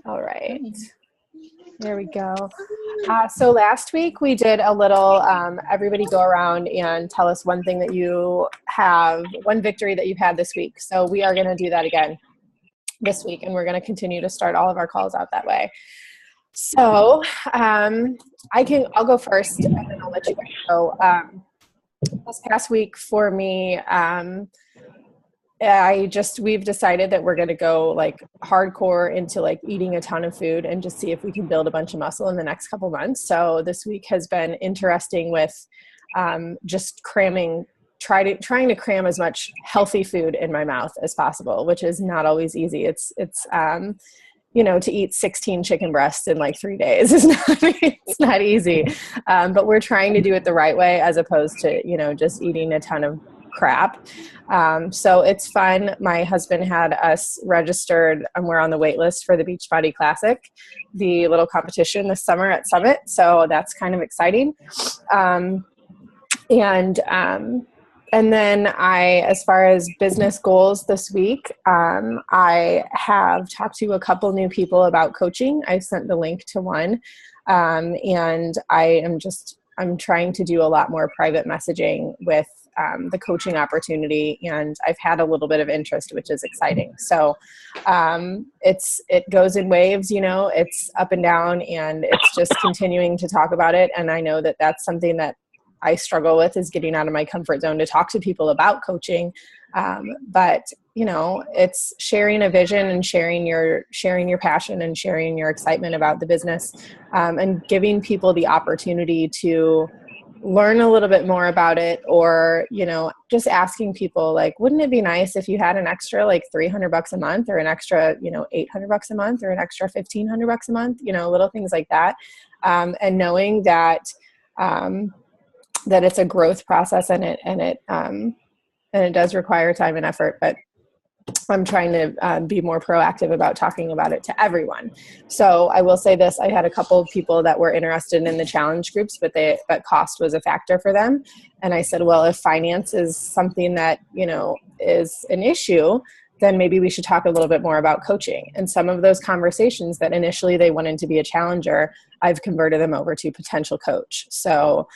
All right. There we go. So last week we did a little, everybody go around and tell us one thing that you have, one victory that you've had this week. So we are going to do that again this week, and we're going to continue to start all of our calls out that way. So I'll go first, and then I'll let you guys go. This past week for me, we've decided that we're going to go like hardcore into like eating a ton of food and just see if we can build a bunch of muscle in the next couple months. So this week has been interesting with just trying to cram as much healthy food in my mouth as possible, which is not always easy. It's to eat 16 chicken breasts in like 3 days is it's not easy. But we're trying to do it the right way as opposed to, just eating a ton of crap. So it's fun. My husband had us registered and we're on the wait list for the Beachbody Classic, the little competition this summer at Summit. So that's kind of exciting. And then as far as business goals this week, I have talked to a couple new people about coaching. I sent the link to one, and I'm trying to do a lot more private messaging with the coaching opportunity, and I've had a little bit of interest, which is exciting. So it goes in waves, it's up and down, and it's just continuing to talk about it. And I know that that's something that I struggle with, is getting out of my comfort zone to talk to people about coaching. But it's sharing a vision and sharing your passion and sharing your excitement about the business, and giving people the opportunity to learn a little bit more about it, or, just asking people like, wouldn't it be nice if you had an extra like $300 a month, or an extra, $800 a month, or an extra $1,500 a month, little things like that. And knowing that it's a growth process, and it does require time and effort, but I'm trying to be more proactive about talking about it to everyone. So I will say this: I had a couple of people that were interested in the challenge groups, but cost was a factor for them. And I said, well, if finance is something that, is an issue, then maybe we should talk a little bit more about coaching. And some of those conversations that initially they wanted to be a challenger, I've converted them over to potential coach. So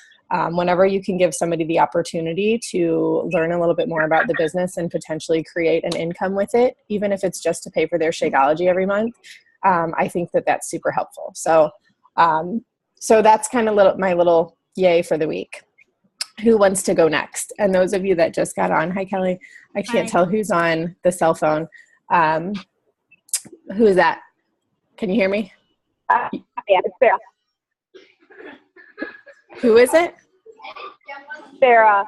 whenever you can give somebody the opportunity to learn a little bit more about the business and potentially create an income with it, even if it's just to pay for their Shakeology every month, I think that that's super helpful. So that's kind of my little yay for the week. Who wants to go next? And those of you that just got on, hi Kelly. I can't tell who's on the cell phone. Who is that? Can you hear me? Yeah, it's Sarah. Who is it? Sarah.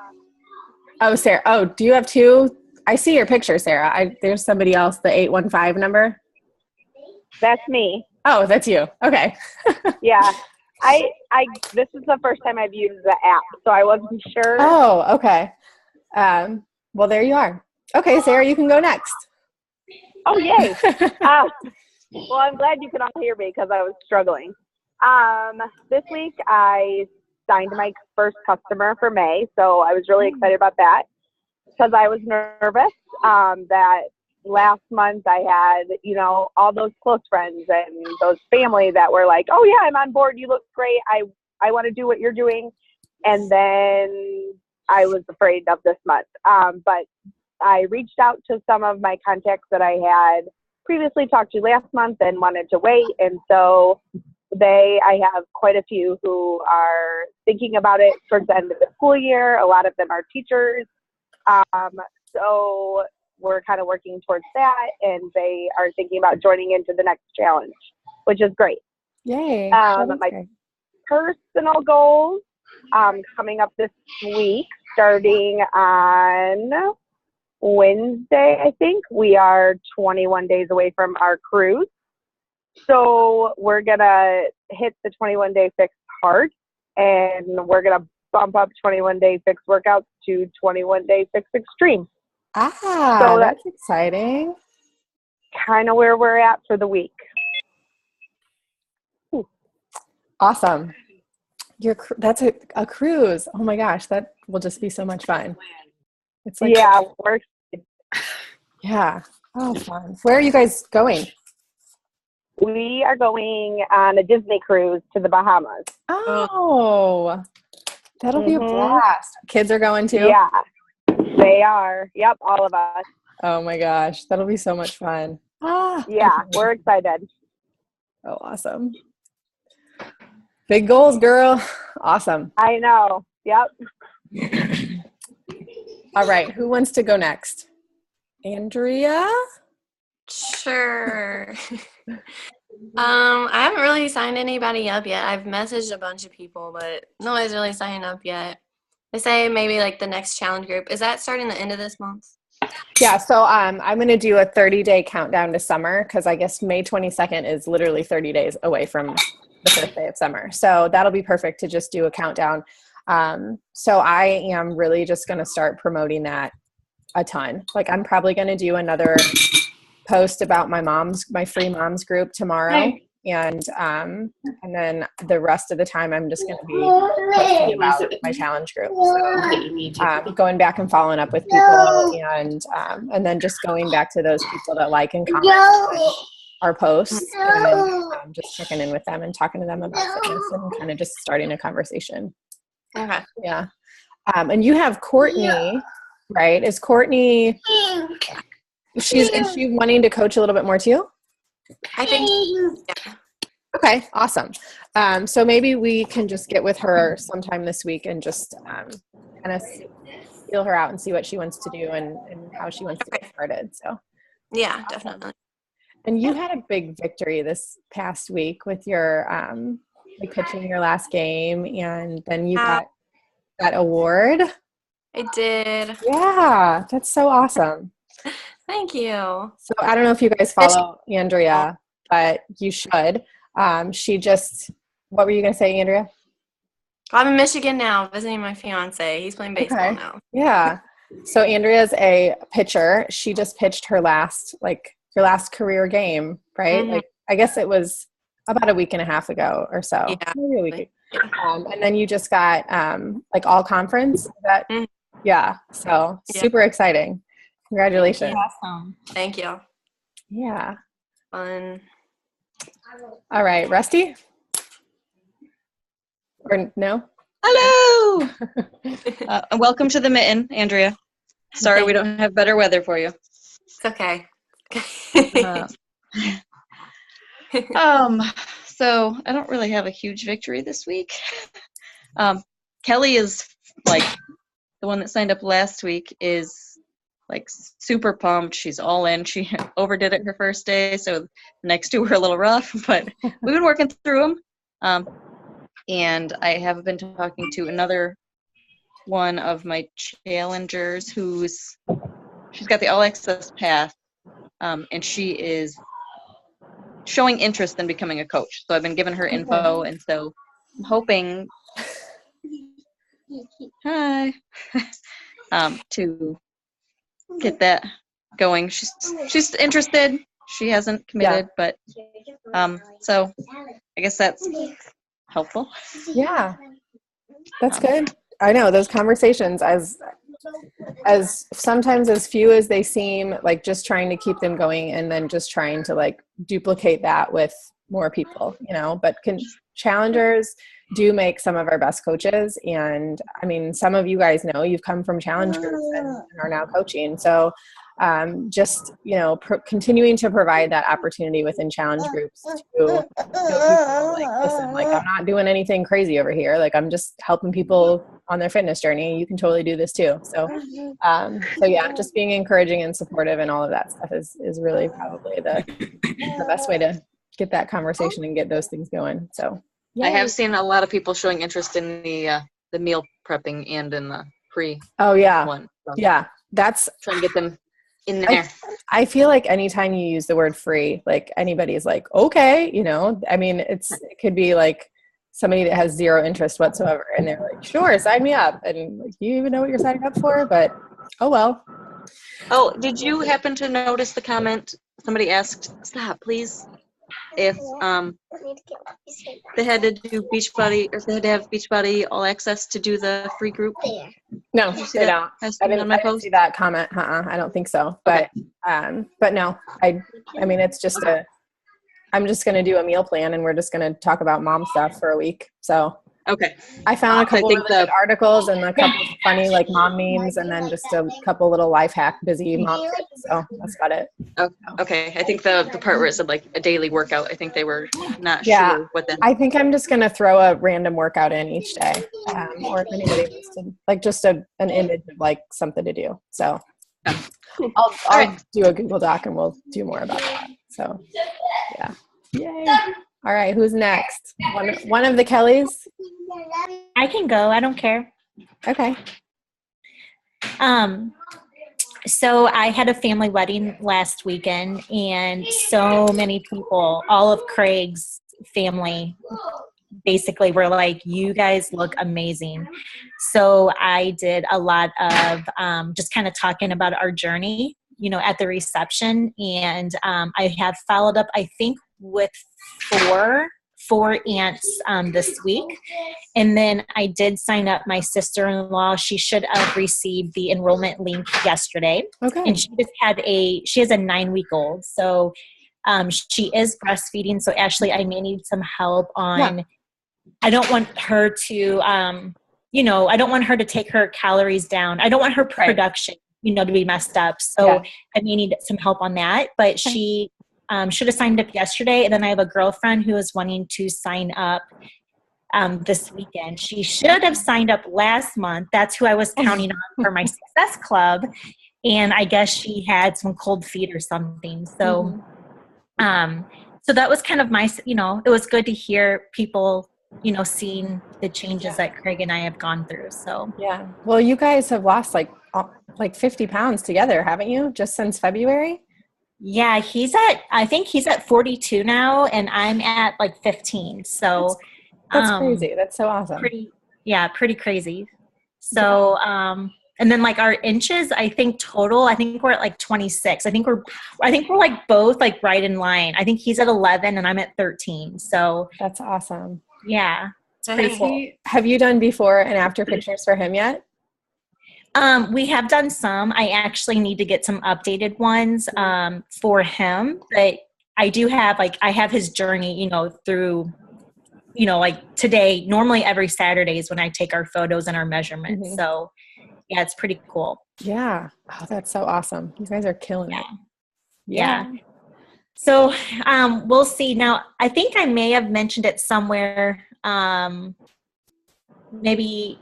Oh, Sarah. Oh, do you have two? I see your picture, Sarah. There's somebody else, the 815 number. That's me. Oh, that's you. Okay. Yeah. This is the first time I've used the app, so I wasn't sure. Oh, okay. Well, there you are. Okay, Sarah, you can go next. Oh, yay. Well, I'm glad you can all hear me because I was struggling. This week I signed my first customer for May, so I was really excited about that because I was nervous that last month I had, all those close friends and those family that were like, oh yeah, I'm on board. You look great. I want to do what you're doing. And then I was afraid of this month. But I reached out to some of my contacts that I had previously talked to last month and wanted to wait. And so I have quite a few who are thinking about it towards the end of the school year. A lot of them are teachers. So we're kind of working towards that, and they are thinking about joining into the next challenge, which is great. Yay. My personal goals coming up this week, starting on Wednesday, I think. We are 21 days away from our cruise. So we're going to hit the 21-day fix hard, and we're going to bump up 21-day fix workouts to 21-day fix extreme. So that's exciting. Kind of where we're at for the week. Ooh. Awesome. That's a cruise. Oh my gosh, that will just be so much fun. It's like, yeah, yeah. Oh, fun. Where are you guys going? We are going on a Disney cruise to the Bahamas. Oh, that'll be a blast. Kids are going too? Yeah, they are. Yep, all of us. Oh my gosh, that'll be so much fun. Yeah, we're excited. Oh, awesome. Big goals, girl. Awesome. I know. Yep. All right, who wants to go next? Andrea? Sure. I haven't really signed anybody up yet. I've messaged a bunch of people, but nobody's really signing up yet. They say maybe like the next challenge group. Is that starting the end of this month? Yeah, so I'm going to do a 30-day countdown to summer because I guess May 22nd is literally 30 days away from the first day of summer. So that'll be perfect to just do a countdown. So I am really just going to start promoting that a ton. Like I'm probably going to do another post about my free moms group tomorrow. And then the rest of the time I'm just going to be posting about my challenge group. So going back and following up with people and then just going back to those people that like and comment on our posts and just checking in with them and talking to them about fitness and kind of just starting a conversation. Okay. Yeah. And you have Courtney, right? Is Courtney, is she wanting to coach a little bit more too? I think, yeah. Okay, awesome. So maybe we can just get with her sometime this week and just kind of feel her out and see what she wants to do and how she wants to get started. So yeah, definitely. And you had a big victory this past week with your like pitching your last game, and then you got that award. I did. Yeah, that's so awesome. Thank you. So I don't know if you guys follow Andrea, but you should. She just, what were you going to say, Andrea? I'm in Michigan now visiting my fiance. He's playing baseball now. Yeah. So Andrea's a pitcher. She just pitched her last career game, right? Mm-hmm. Like, I guess it was about a week and a half ago or so. Yeah. Maybe a week. And then you just got like all conference. Yeah. So super exciting. Congratulations. Awesome. Thank you. Yeah. Fun. All right. Rusty? Or no? Hello. Welcome to the mitten, Andrea. Sorry we don't have better weather for you. It's okay. So I don't really have a huge victory this week. Kelly is like the one that signed up last week is like super pumped. She's all in. She overdid it her first day, so the next two were a little rough, but we've been working through them. And I have been talking to another one of my challengers she's got the all access path, and she is showing interest in becoming a coach. So I've been giving her info, and so I'm hoping to get that going. She's interested. She hasn't committed, but so I guess that's helpful. Yeah, that's good. I know those conversations, as sometimes as few as they seem, like just trying to keep them going and then just trying to like duplicate that with more people, but challengers do make some of our best coaches. And I mean, some of you guys know you've come from challenge groups and are now coaching. So just, continuing to provide that opportunity within challenge groups to people like, listen, like I'm not doing anything crazy over here. Like I'm just helping people on their fitness journey. You can totally do this too. So yeah, just being encouraging and supportive and all of that stuff is really probably the best way to get that conversation and get those things going. So yeah. I have seen a lot of people showing interest in the meal prepping and in the free one. So Yeah. That's trying to get them in there. I feel like anytime you use the word free, like anybody's like, okay, I mean, it could be like somebody that has zero interest whatsoever. And they're like, sure, sign me up. And like, you even know what you're signing up for, but oh, well. Oh, did you happen to notice the comment? Somebody asked, stop, please. If they had to do Beachbody, or if they had to have Beachbody all access to do the free group. No, they don't. I didn't see that comment. I don't think so. But okay. But no, I mean, it's just I'm just going to do a meal plan and we're just going to talk about mom stuff for a week. So Okay. I found a couple think really good articles and a couple funny like mom memes and then just a couple little life hack busy mom tips. So that's about it. Oh, okay. I think the part where it said like a daily workout, I think they were not Yeah, sure what that. I think I'm just going to throw a random workout in each day. Or if anybody wants to, like just an image of like something to do. So I'll do a Google Doc and we'll do more about that. So yeah. Yay. All right. Who's next? One of the Kellys? I can go. I don't care. Okay. So I had a family wedding last weekend and so many people, all of Craig's family basically were like, you guys look amazing. So I did a lot of just kind of talking about our journey, you know, at the reception. And I have followed up, I think, with four aunts this week. And then I did sign up my sister-in-law. She should have received the enrollment link yesterday. Okay. And she has a 9-week-old. So she is breastfeeding. So Ashley, I may need some help on, I don't want her to, I don't want her to take her calories down. I don't want her production, to be messed up. So I may need some help on that, but she should have signed up yesterday. And then I have a girlfriend who is wanting to sign up this weekend. She should have signed up last month. That's who I was counting on for my success club. And I guess she had some cold feet or something. So, so that was kind of my, it was good to hear people, seeing the changes that Craig and I have gone through. So, yeah. Well, you guys have lost like 50 pounds together, haven't you? Just since February? Yeah, I think he's at 42 now and I'm at like 15. So that's crazy. That's so awesome. Pretty crazy. So, and then like our inches, I think we're at like 26. I think we're like both like right in line. I think he's at 11 and I'm at 13. So that's awesome. Yeah. It's pretty cool. Have you done before and after pictures for him yet? We have done some. I actually need to get some updated ones for him, but I do have I have his journey, through, like today, normally every Saturday is when I take our photos and our measurements. So yeah, it's pretty cool. Yeah. Oh, that's so awesome. You guys are killing it. Yeah. So we'll see. Now, I think I may have mentioned it somewhere, maybe,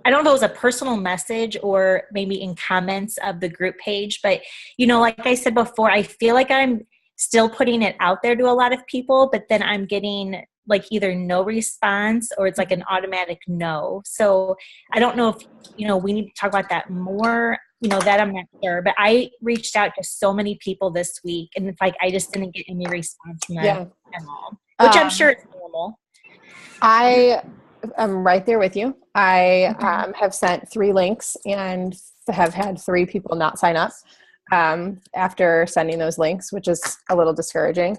I don't know if it was a personal message or maybe in comments of the group page, but, like I said before, I feel like I'm still putting it out there to a lot of people, but then I'm getting like either no response or it's like an automatic no. So I don't know if, we need to talk about that more, that I'm not sure, but I reached out to so many people this week and it's like, I just didn't get any response from them at all, which I'm sure is normal. I'm right there with you. I have sent 3 links and have had 3 people not sign up after sending those links, which is a little discouraging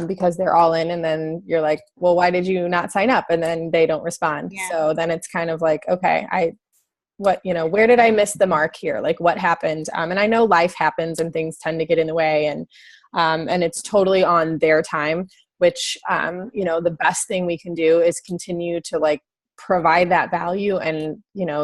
because they're all in and then you're like, well, why did you not sign up? And then they don't respond. Yeah. So then it's kind of like, okay, where did I miss the mark here? Like what happened? And I know life happens and things tend to get in the way and it's totally on their time, which, the best thing we can do is continue to provide that value and,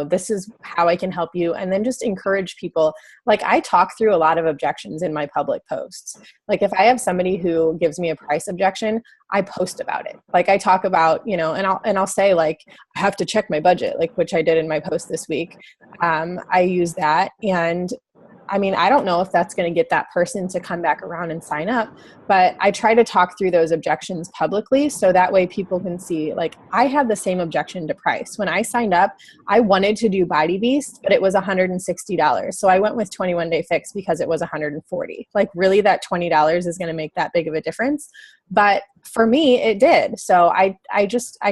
this is how I can help you. And then just encourage people. Like I talk through a lot of objections in my public posts. Like if I have somebody who gives me a price objection, I post about it. Like I talk about, and I'll say I have to check my budget, which I did in my post this week. I use that. And I don't know if that's going to get that person to come back around and sign up, but I try to talk through those objections publicly so that way people can see, I had the same objection to price. When I signed up, I wanted to do Body Beast, but it was $160. So I went with 21 Day Fix because it was $140. Really that $20 is going to make that big of a difference. But for me, it did. So I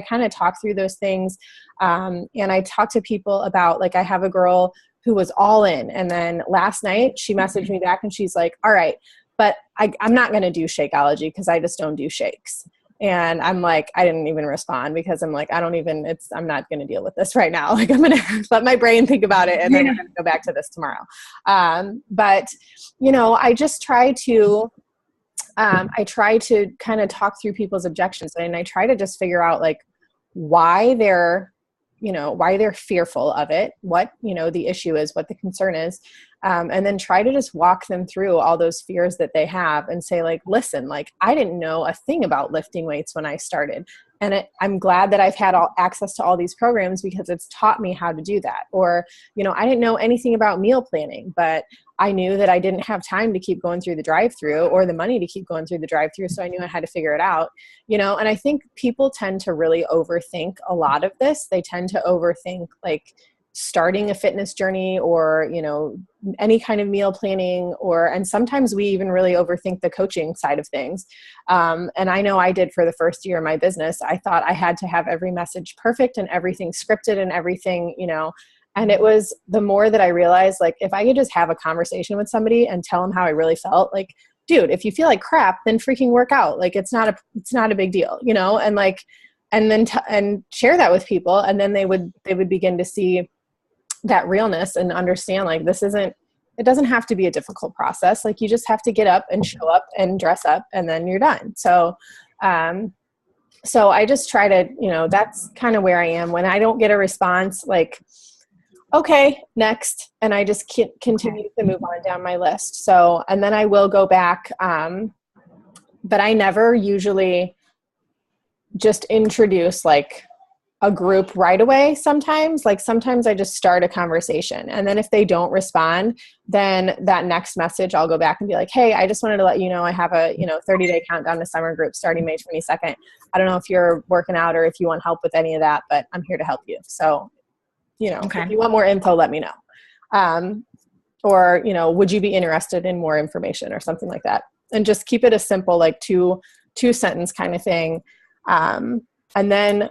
kind of talk through those things. And I talk to people about, I have a girl who was all in. And then last night she messaged me back and she's like, all right, but I'm not going to do Shakeology because I just don't do shakes. And I'm like, I didn't even respond because I'm like, I'm not going to deal with this right now. I'm going to let my brain think about it and then I'm going to go back to this tomorrow. But, I just try to I try to kind of talk through people's objections, and I try to just figure out like why they're fearful of it, what, the issue is, what the concern is. And then try to just walk them through all those fears that they have and say like, listen, like I didn't know a thing about lifting weights when I started. And I'm glad that I've had access to all these programs because it's taught me how to do that. Or, I didn't know anything about meal planning, but I knew that I didn't have time to keep going through the drive-through or the money to keep going through the drive-through. So I knew I had to figure it out, and I think people tend to really overthink a lot of this. They tend to overthink like starting a fitness journey or, any kind of meal planning and sometimes we even really overthink the coaching side of things. And I know I did for the first year of my business. I thought I had to have every message perfect and everything scripted and everything, and it was the more that I realized, like, if I could just have a conversation with somebody and tell them how I really felt, like, dude, if you feel like crap, then freaking work out. Like, it's not a big deal, and like, and then, and share that with people. And then they would begin to see that realness and understand like, it doesn't have to be a difficult process. Like you just have to get up and show up and dress up and then you're done. So I just try to, that's kind of where I am when I don't get a response, like, okay, next. And I just continue to move on down my list. So, and then I will go back. But I never usually just introduce like a group right away. Sometimes I just start a conversation. And then if they don't respond, then that next message, I'll go back and be like, hey, I just wanted to let you know, I have a, 30-day countdown to summer group starting May 22nd. I don't know if you're working out or if you want help with any of that, but I'm here to help you. So, okay. If you want more info, let me know. Or, would you be interested in more information or something like that? And just keep it a simple, like two sentence kind of thing. And then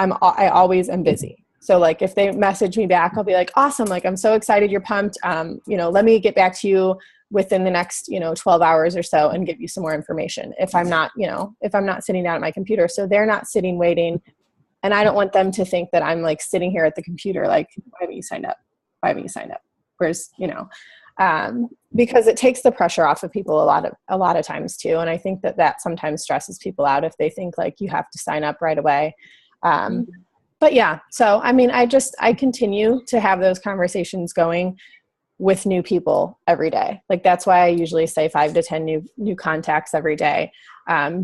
I always am busy. So like if they message me back, I'll be like, awesome. Like, I'm so excited. You're pumped. Let me get back to you within the next, 12 hours or so and give you some more information. If I'm not sitting down at my computer, so they're not sitting waiting. And I don't want them to think that I'm like sitting here at the computer, like, why haven't you signed up? Why haven't you signed up? Whereas, because it takes the pressure off of people a lot of times too. And I think that sometimes stresses people out if they think like you have to sign up right away. But yeah, so, I mean, I continue to have those conversations going with new people every day. Like, that's why I usually say 5 to 10 new contacts every day.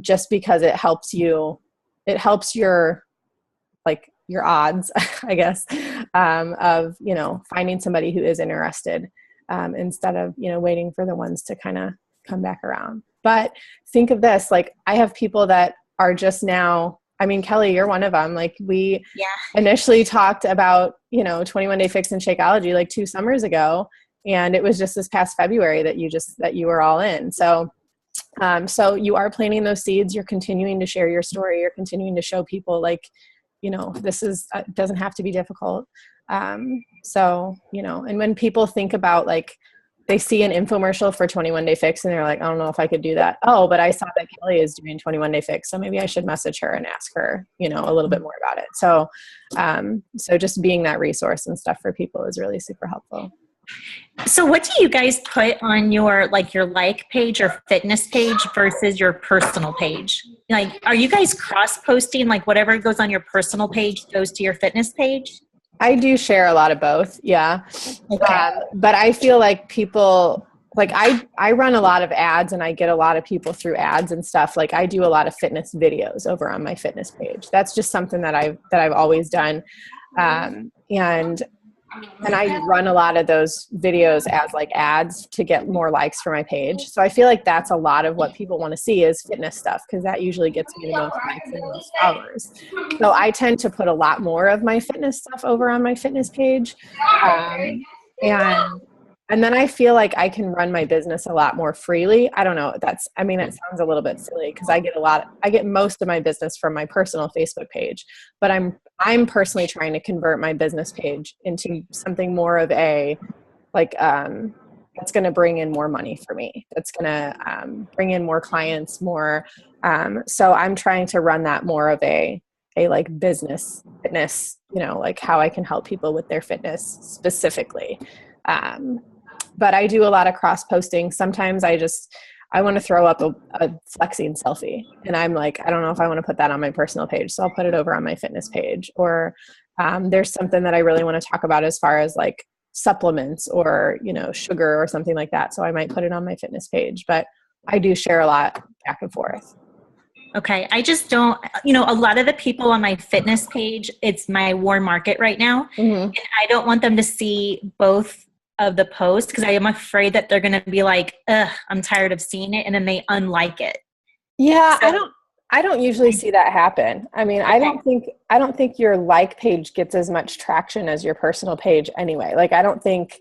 Just because it helps your odds, I guess, of, finding somebody who is interested, instead of, waiting for the ones to kind of come back around. But think of this, like I have people that are just now, I mean, Kelly, you're one of them. Like we initially talked about, 21 Day Fix and Shakeology like 2 summers ago. And it was just this past February that you were all in. So you are planting those seeds. You're continuing to share your story. You're continuing to show people like, this doesn't have to be difficult. And when people think about like, they see an infomercial for 21 Day Fix and they're like, I don't know if I could do that. Oh, but I saw that Kelly is doing 21 Day Fix. So maybe I should message her and ask her, a little bit more about it. So, so just being that resource and stuff for people is really super helpful. So what do you guys put on your page or fitness page versus your personal page? Like, are you guys cross-posting, like whatever goes on your personal page goes to your fitness page? I do share a lot of both. Yeah. Okay. But I feel like people, like I run a lot of ads and I get a lot of people through ads and stuff. Like I do a lot of fitness videos over on my fitness page. That's just something that I've always done. And I run a lot of those videos as like ads to get more likes for my page. So I feel like that's a lot of what people want to see is fitness stuff, because that usually gets me the most likes and the most followers. So I tend to put a lot more of my fitness stuff over on my fitness page. And then I feel like I can run my business a lot more freely. I don't know. It sounds a little bit silly because I get most of my business from my personal Facebook page, but I'm personally trying to convert my business page into something more of a, like, that's going to bring in more money for me. That's going to bring in more clients, more. So I'm trying to run that more of a like business fitness, like how I can help people with their fitness specifically. But I do a lot of cross posting. Sometimes I want to throw up a flexing selfie. And I'm like, I don't know if I want to put that on my personal page. So I'll put it over on my fitness page. Or there's something that I really want to talk about as far as like supplements or, sugar or something like that. So I might put it on my fitness page. But I do share a lot back and forth. Okay. I just don't, a lot of the people on my fitness page, it's my warm market right now. Mm-hmm. And I don't want them to see both of the posts because I am afraid that they're going to be like, ugh, I'm tired of seeing it. And then they unlike it. Yeah. So, I don't usually see that happen. I mean, okay. I don't think your like page gets as much traction as your personal page anyway. Like, I don't think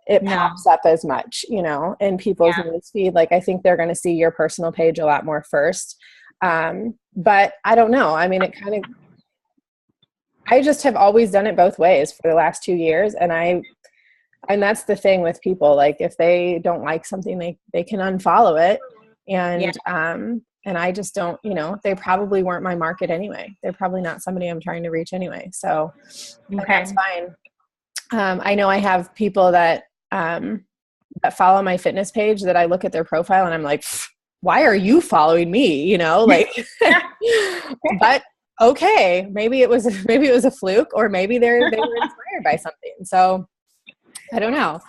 it pops up as much, in people's newsfeed. Like, I think they're going to see your personal page a lot more first. But I don't know. I mean, I just have always done it both ways for the last 2 years. And that's the thing with people. Like, if they don't like something, they can unfollow it. And I just don't, they probably weren't my market anyway. They're probably not somebody I'm trying to reach anyway. So that's fine. I know I have people that follow my fitness page that I look at their profile and I'm like, why are you following me? But okay, maybe it was a fluke, or maybe they were inspired by something. So I don't know.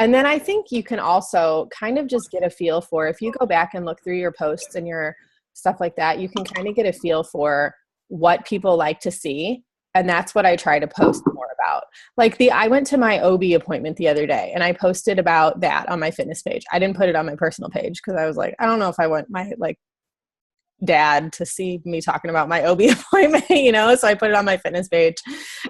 And then I think you can also kind of just get a feel for, if you go back and look through your posts and your stuff like that, you can kind of get a feel for what people like to see. And that's what I try to post more about. Like I went to my OB appointment the other day and I posted about that on my fitness page. I didn't put it on my personal page because I was like, I don't know if I want my dad to see me talking about my OB appointment, so I put it on my fitness page.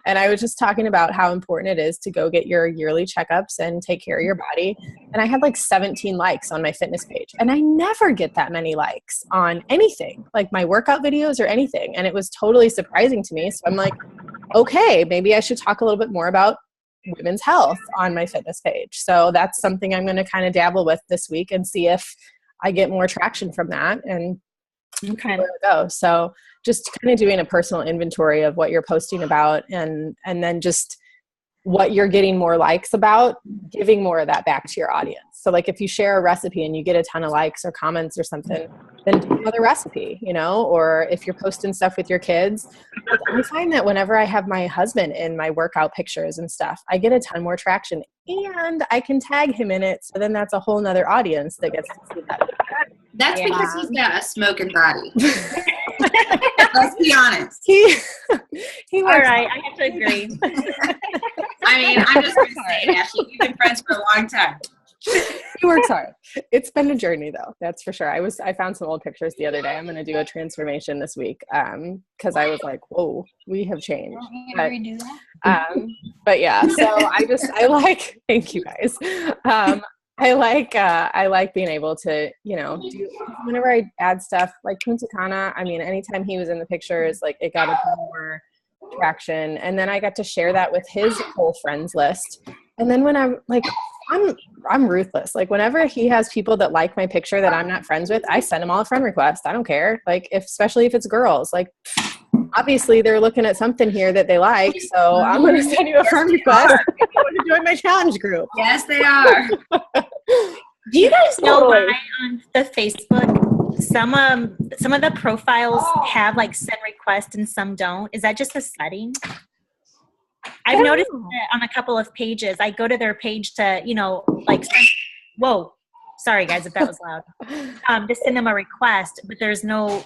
And I was just talking about how important it is to go get your yearly checkups and take care of your body. And I had 17 likes on my fitness page. And I never get that many likes on anything, like my workout videos or anything. And it was totally surprising to me. So I'm like, okay, maybe I should talk a little bit more about women's health on my fitness page. So that's something I'm going to kind of dabble with this week and see if I get more traction from that. And where to go. So just kind of doing a personal inventory of what you're posting about, and then just what you're getting more likes about, giving more of that back to your audience. So if you share a recipe and you get a ton of likes or comments or something, then do another recipe, or if you're posting stuff with your kids. I find that whenever I have my husband in my workout pictures and stuff, I get a ton more traction and I can tag him in it. So then that's a whole nother audience that gets to see that. That's because he's got a smoking body. Let's be honest. He all right, I have to agree. I mean, I'm just going to say, Ashley, we've been friends for a long time. He works hard. It's been a journey, though. That's for sure. I found some old pictures the other day. I'm going to do a transformation this week because I was like, whoa, we have changed. But yeah, so thank you guys. I like being able to, do whenever I add stuff like Punta Cana. I mean, anytime he was in the pictures, it got a ton more traction. And then I got to share that with his whole friends list. And then when I'm ruthless. Whenever he has people that like my picture that I'm not friends with, I send them all a friend request. I don't care. Especially if it's girls, obviously they're looking at something here that they like. So I'm going to send you a friend request if you want to join my challenge group. Yes, they are. Do you guys know why on the Facebook, some of the profiles have send request and some don't? Is that just a setting? I've noticed that on a couple of pages. I go to their page to, whoa, sorry guys if that was loud. To send them a request, but there's no.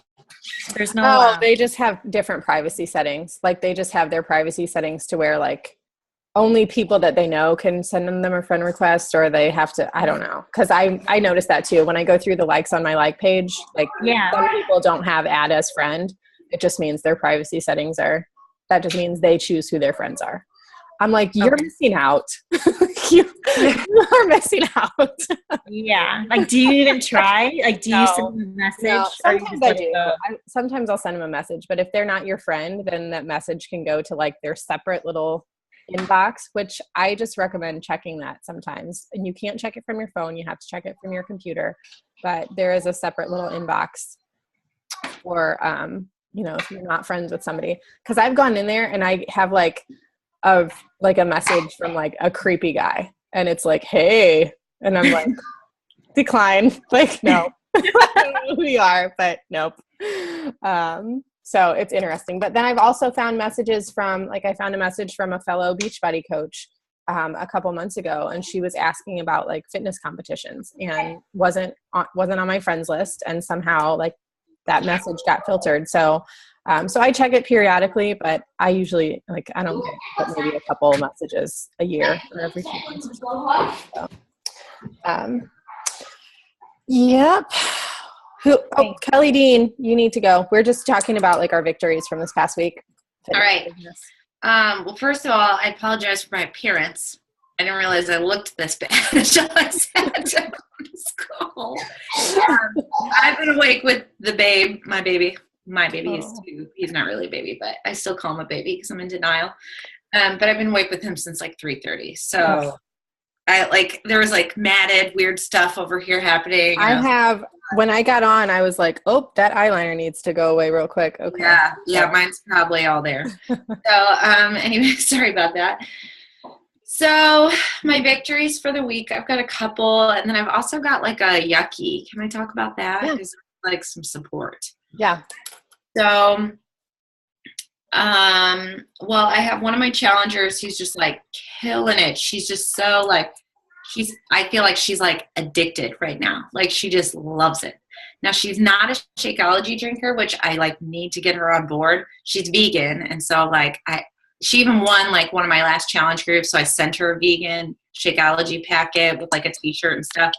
They just have different privacy settings. They just have their privacy settings to where only people that they know can send them a friend request, or they have to, I don't know. Cause I noticed that too. When I go through the likes on my like page, some people don't have add as friend. It just means their privacy settings that just means they choose who their friends are. I'm like, you're missing out. you are missing out. Yeah. Do you even try? Do you send them a message? No, sometimes I do. Sometimes I'll send them a message, but if they're not your friend, then that message can go to their separate little inbox, which I just recommend checking that sometimes. And you can't check it from your phone. You have to check it from your computer, but there is a separate little inbox for, if you're not friends with somebody. Cause I've gone in there and I have a message from a creepy guy, and it's hey, and I'm like, decline. Like, no. I don't know who you are, but nope. So it's interesting. But then I've also found messages from, like, I found a message from a fellow Beachbody coach a couple months ago, and she was asking about like fitness competitions and wasn't on my friends list, and somehow like that message got filtered. So I check it periodically, but I usually, like, I don't get but maybe a couple messages a year or every few months or so. Yep. Kelly Dean, you need to go. We're just talking about like our victories from this past week. All right. Well, first of all, I apologize for my appearance. I didn't realize I looked this bad until I had to go to school. I've been awake with the babe, my baby. My baby is 2. He's not really a baby, but I still call him a baby because I'm in denial. But I've been awake with him since like 3:30. So there was like matted weird stuff over here happening. When I got on, I was like, oh, that eyeliner needs to go away real quick. Okay. Yeah, mine's probably all there. So anyway, sorry about that. So my victories for the week, I've got a couple, and then I've also got like a yucky. Can I talk about that? Yeah. Because like some support. Yeah. So well, I have one of my challengers who's just like killing it. She's just so like, I feel like she's like addicted right now. Like she just loves it. Now she's not a Shakeology drinker, which I like need to get her on board. She's vegan. And so like she even won like one of my last challenge groups. So I sent her a vegan Shakeology packet with like a t-shirt and stuff.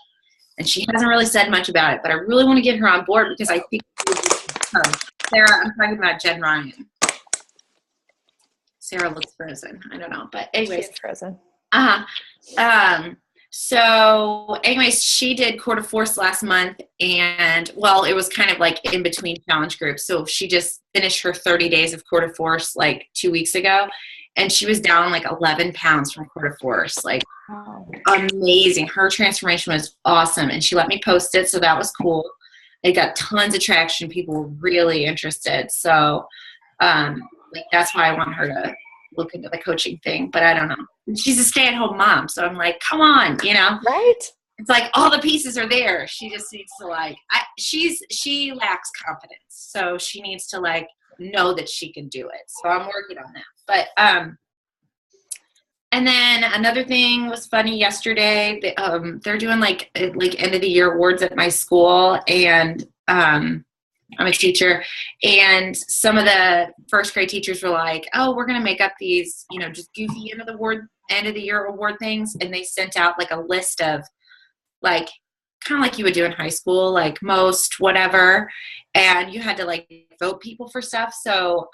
And she hasn't really said much about it, but I really want to get her on board because I think Sarah, I'm talking about Jen Ryan. Sarah looks frozen. I don't know. But anyways. She's frozen. So anyways, she did quarter force last month, and well, it was kind of like in between challenge groups. So she just finished her 30 days of quarter force like 2 weeks ago, and she was down like 11 pounds from quarter force. Like amazing. Her transformation was awesome, and she let me post it. So that was cool. It got tons of traction. People were really interested. So like that's why I want her to look into the coaching thing, but I don't know. She's a stay-at-home mom, so I'm like, come on, you know? Right? It's like all the pieces are there. She just needs to like, she lacks confidence, so she needs to like know that she can do it. So I'm working on that. But and then another thing was funny yesterday. They're doing like end of the year awards at my school, and I'm a teacher, and some of the first grade teachers were like, oh, we're going to make up these, you know, just goofy end of the year award things. And they sent out like a list of like, kind of like you would do in high school, like most whatever. And you had to like vote people for stuff. So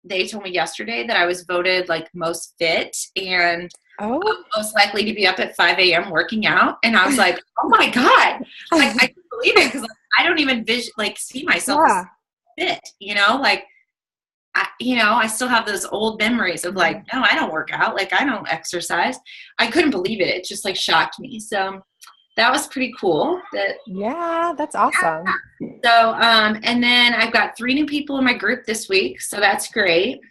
they told me yesterday that I was voted like most fit and most likely to be up at 5 a.m. working out. And I was like, oh my God, like I can't believe it. Cause like, I don't even see myself as fit, you know, like, I still have those old memories of like, no, I don't work out. Like I don't exercise. I couldn't believe it. It just like shocked me. So that was pretty cool. That's awesome. So, and then I've got 3 new people in my group this week. So that's great.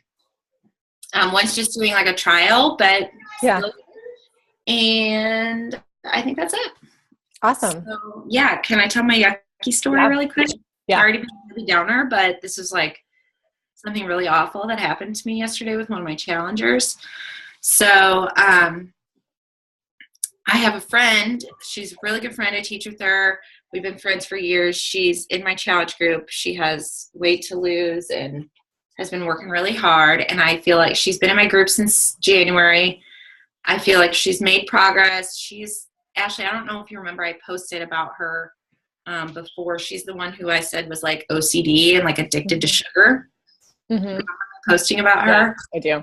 One's just doing like a trial, but and I think that's it. Awesome. So yeah. Can I tell my yucky story really quick? Yeah. I already been a heavy downer, but this was like something really awful that happened to me yesterday with one of my challengers. So, I have a friend. She's a really good friend. I teach with her. We've been friends for years. She's in my challenge group. She has weight to lose and has been working really hard. And I feel like she's been in my group since January. I feel like she's made progress. Ashley, I don't know if you remember, I posted about her before. She's the one who I said was like OCD and like addicted to sugar. Mm-hmm. Posting about her. I do.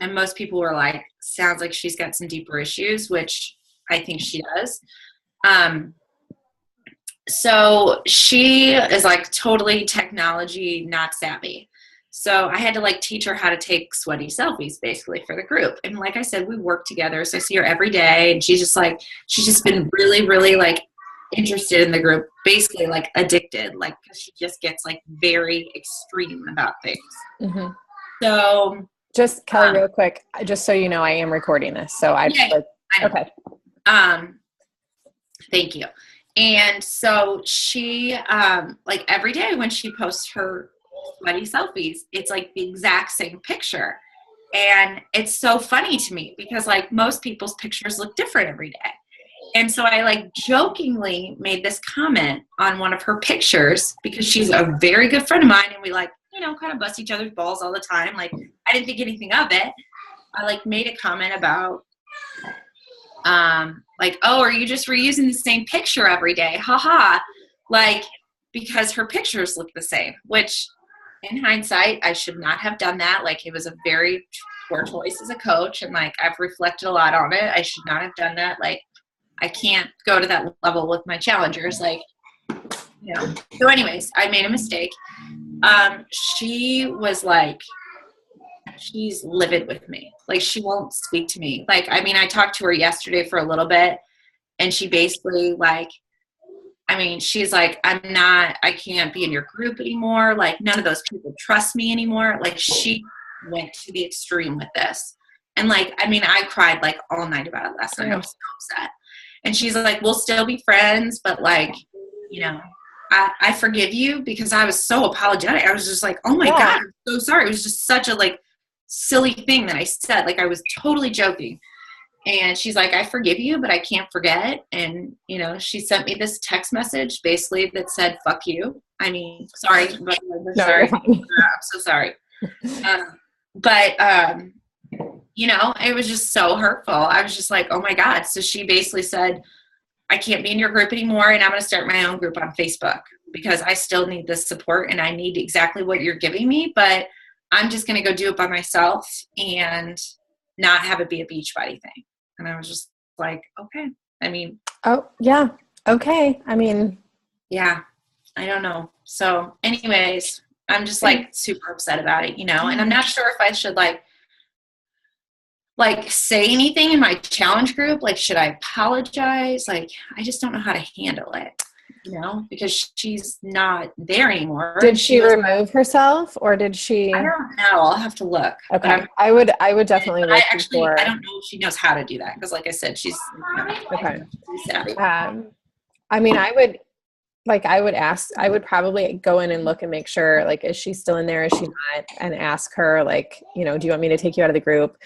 And most people were like, sounds like she's got some deeper issues, which I think she does. So she is like totally technology not savvy. So I had to like teach her how to take sweaty selfies basically for the group. And like I said, we work together. So I see her every day, and she's just been really, really like interested in the group, basically like addicted, like she just gets like very extreme about things. Mm-hmm. So just Kelly, real quick, just so you know, I am recording this. So okay. Thank you. And so she, like every day when she posts her sweaty selfies, it's like the exact same picture. And it's so funny to me because like most people's pictures look different every day. And so I like jokingly made this comment on one of her pictures because she's a very good friend of mine and we like, you know, kind of bust each other's balls all the time. Like I didn't think anything of it. I like made a comment about, like, oh, are you just reusing the same picture every day? Haha. Like, because her pictures look the same, which in hindsight, I should not have done that. Like it was a very poor choice as a coach. And like, I've reflected a lot on it. I should not have done that. Like, I can't go to that level with my challengers. Like, you know, so anyways, I made a mistake. She was like, she's livid with me. Like she won't speak to me. Like, I mean, I talked to her yesterday for a little bit and she basically like, I mean, she's like, I can't be in your group anymore. Like none of those people trust me anymore. Like she went to the extreme with this. And like, I mean, I cried like all night about it last night. I was so upset. And she's like, we'll still be friends, but like, you know, I forgive you because I was so apologetic. I was just like, oh my God, I'm so sorry. It was just such a like silly thing that I said. Like I was totally joking. And she's like, I forgive you, but I can't forget. And, you know, she sent me this text message basically that said, fuck you. I mean, sorry. But sorry. I'm so sorry. You know, it was just so hurtful. I was just like, oh my God. So she basically said, I can't be in your group anymore. And I'm going to start my own group on Facebook because I still need this support and I need exactly what you're giving me. But I'm just going to go do it by myself and not have it be a beach body thing. And I was just like, okay. I mean. Oh, yeah. Okay. I mean. Yeah. I don't know. So anyways, I'm just like super upset about it, you know, and I'm not sure if I should like say anything in my challenge group. Like, should I apologize? Like, I just don't know how to handle it, you know, because she's not there anymore. Did she remove herself or did she? I don't know. I'll have to look. Okay. I would definitely look I don't know if she knows how to do that. Cause like I said, she's okay. Savvy. I mean, I would probably go in and look and make sure, like, is she still in there? Is she not? And ask her, like, you know, do you want me to take you out of the group?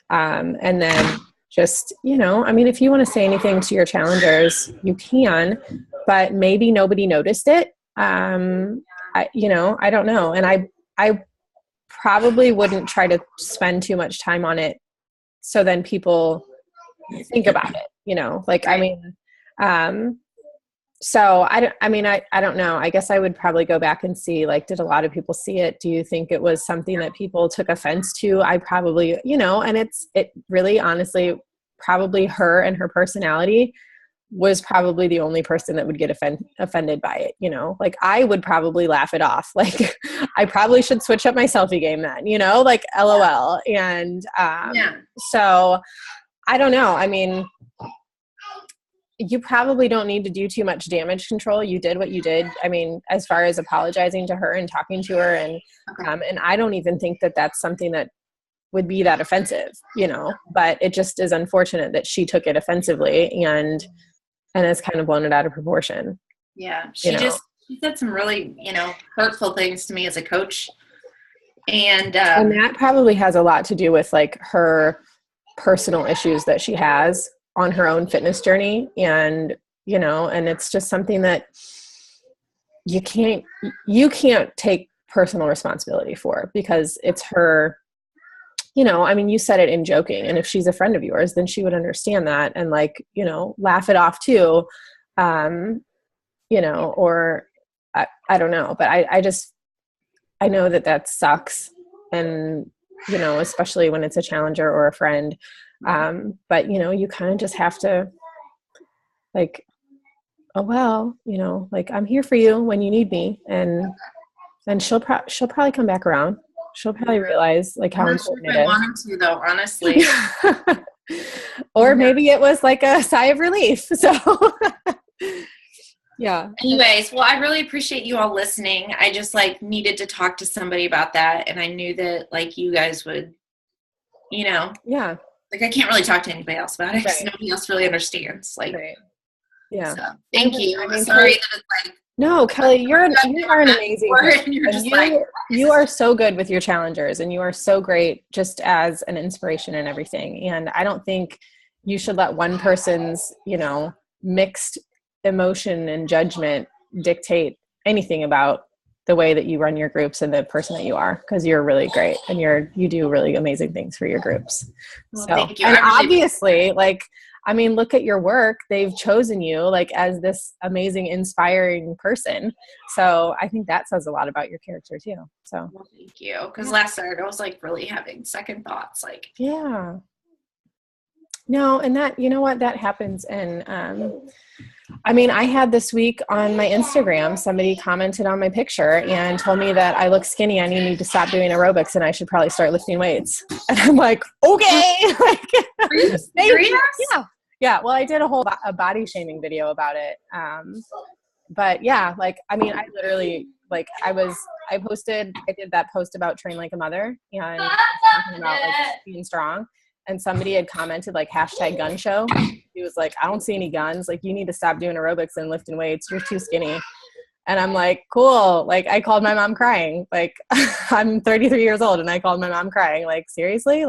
And then just, you know, I mean, if you want to say anything to your challengers, you can, but maybe nobody noticed it. You know, I don't know. And I probably wouldn't try to spend too much time on it. So then people think about it, you know, like, I mean, so I don't know. I guess I would probably go back and see, like, did a lot of people see it? Do you think it was something that people took offense to? I probably, you know, and it really, honestly, probably her and her personality was probably the only person that would get offended by it. You know, like I would probably laugh it off. Like I probably should switch up my selfie game then, you know, like LOL. And so I don't know. I mean, you probably don't need to do too much damage control. You did what you did. I mean, as far as apologizing to her and talking to her, and I don't even think that that's something that would be that offensive, you know, but it just is unfortunate that she took it offensively and has kind of blown it out of proportion. Yeah. She said some really, you know, hurtful things to me as a coach. And that probably has a lot to do with like her personal issues that she has on her own fitness journey. And, you know, and it's just something that you can't take personal responsibility for because it's her, you know, I mean, you said it in joking, and if she's a friend of yours, then she would understand that and like, you know, laugh it off too. You know, or I don't know, but I know that sucks. And, you know, especially when it's a challenger or a friend. But, you know, you kind of just have to like, oh, well, you know, like I'm here for you when you need me. And she'll probably come back around. She'll probably realize like how important it is. I want him to though, honestly. Or maybe it was like a sigh of relief. So yeah. Anyways, well, I really appreciate you all listening. I just like needed to talk to somebody about that. And I knew that like you guys would, you know, yeah. Like I can't really talk to anybody else about it because nobody else really understands. Like, Yeah. So thank you. I mean, Sorry that it's like, no, Kelly, you are an amazing person. you're just You are so good with your challengers, and you are so great just as an inspiration and everything. And I don't think you should let one person's, mixed emotion and judgment dictate anything about the way that you run your groups and the person that you are, because you're really great and you do really amazing things for your groups. well, So, thank you. and I really obviously, look at your work. They've chosen you as this amazing, inspiring person. So I think that says a lot about your character too. So well, thank you. Because last Saturday I was like really having second thoughts. Like, yeah. No, and that, you know what, that happens. And I had this week on my Instagram, somebody commented on my picture and told me that I look skinny. I need to stop doing aerobics and I should probably start lifting weights. And I'm like, okay. are you serious? Yeah. Yeah. Well, I did a body shaming video about it. But yeah, I literally, I did that post about train like a mother and talking about being strong. And somebody had commented #gun show. He was like, I don't see any guns. You need to stop doing aerobics and lifting weights. You're too skinny. And I'm like, cool. I called my mom crying. I'm 33 years old and I called my mom crying. Seriously?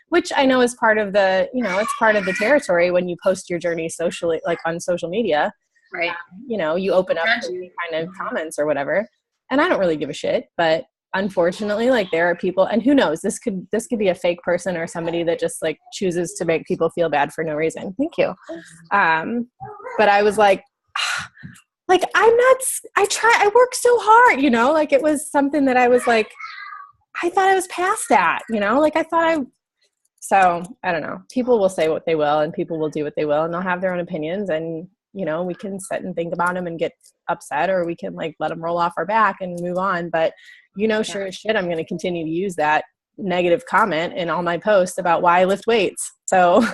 Which I know is part of the, it's part of the territory when you post your journey socially, on social media. Right. You open up any kind of comments or whatever. And I don't really give a shit, but unfortunately, there are people, and who knows, this could be a fake person or somebody that just chooses to make people feel bad for no reason. Thank you. But I was I work so hard, it was something that I was I thought I was past that, so I don't know. People will say what they will and people will do what they will and they'll have their own opinions, and we can sit and think about them and get upset, or we can let them roll off our back and move on. But sure as shit, I'm going to continue to use that negative comment in all my posts about why I lift weights. So,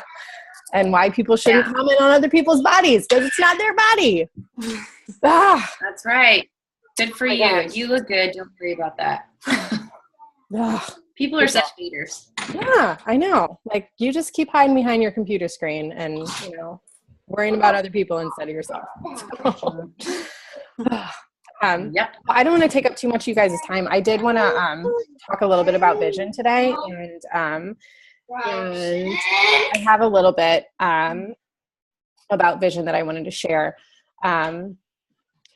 and why people shouldn't comment on other people's bodies because it's not their body. That's right. Good for you. Gosh. You look good. Don't worry about that. People are such haters. Yeah, I know. You just keep hiding behind your computer screen and, worrying about other people instead of yourself. Yep. I don't want to take up too much of you guys' time. I did want to talk a little bit about vision today, and I have a little bit about vision that I wanted to share.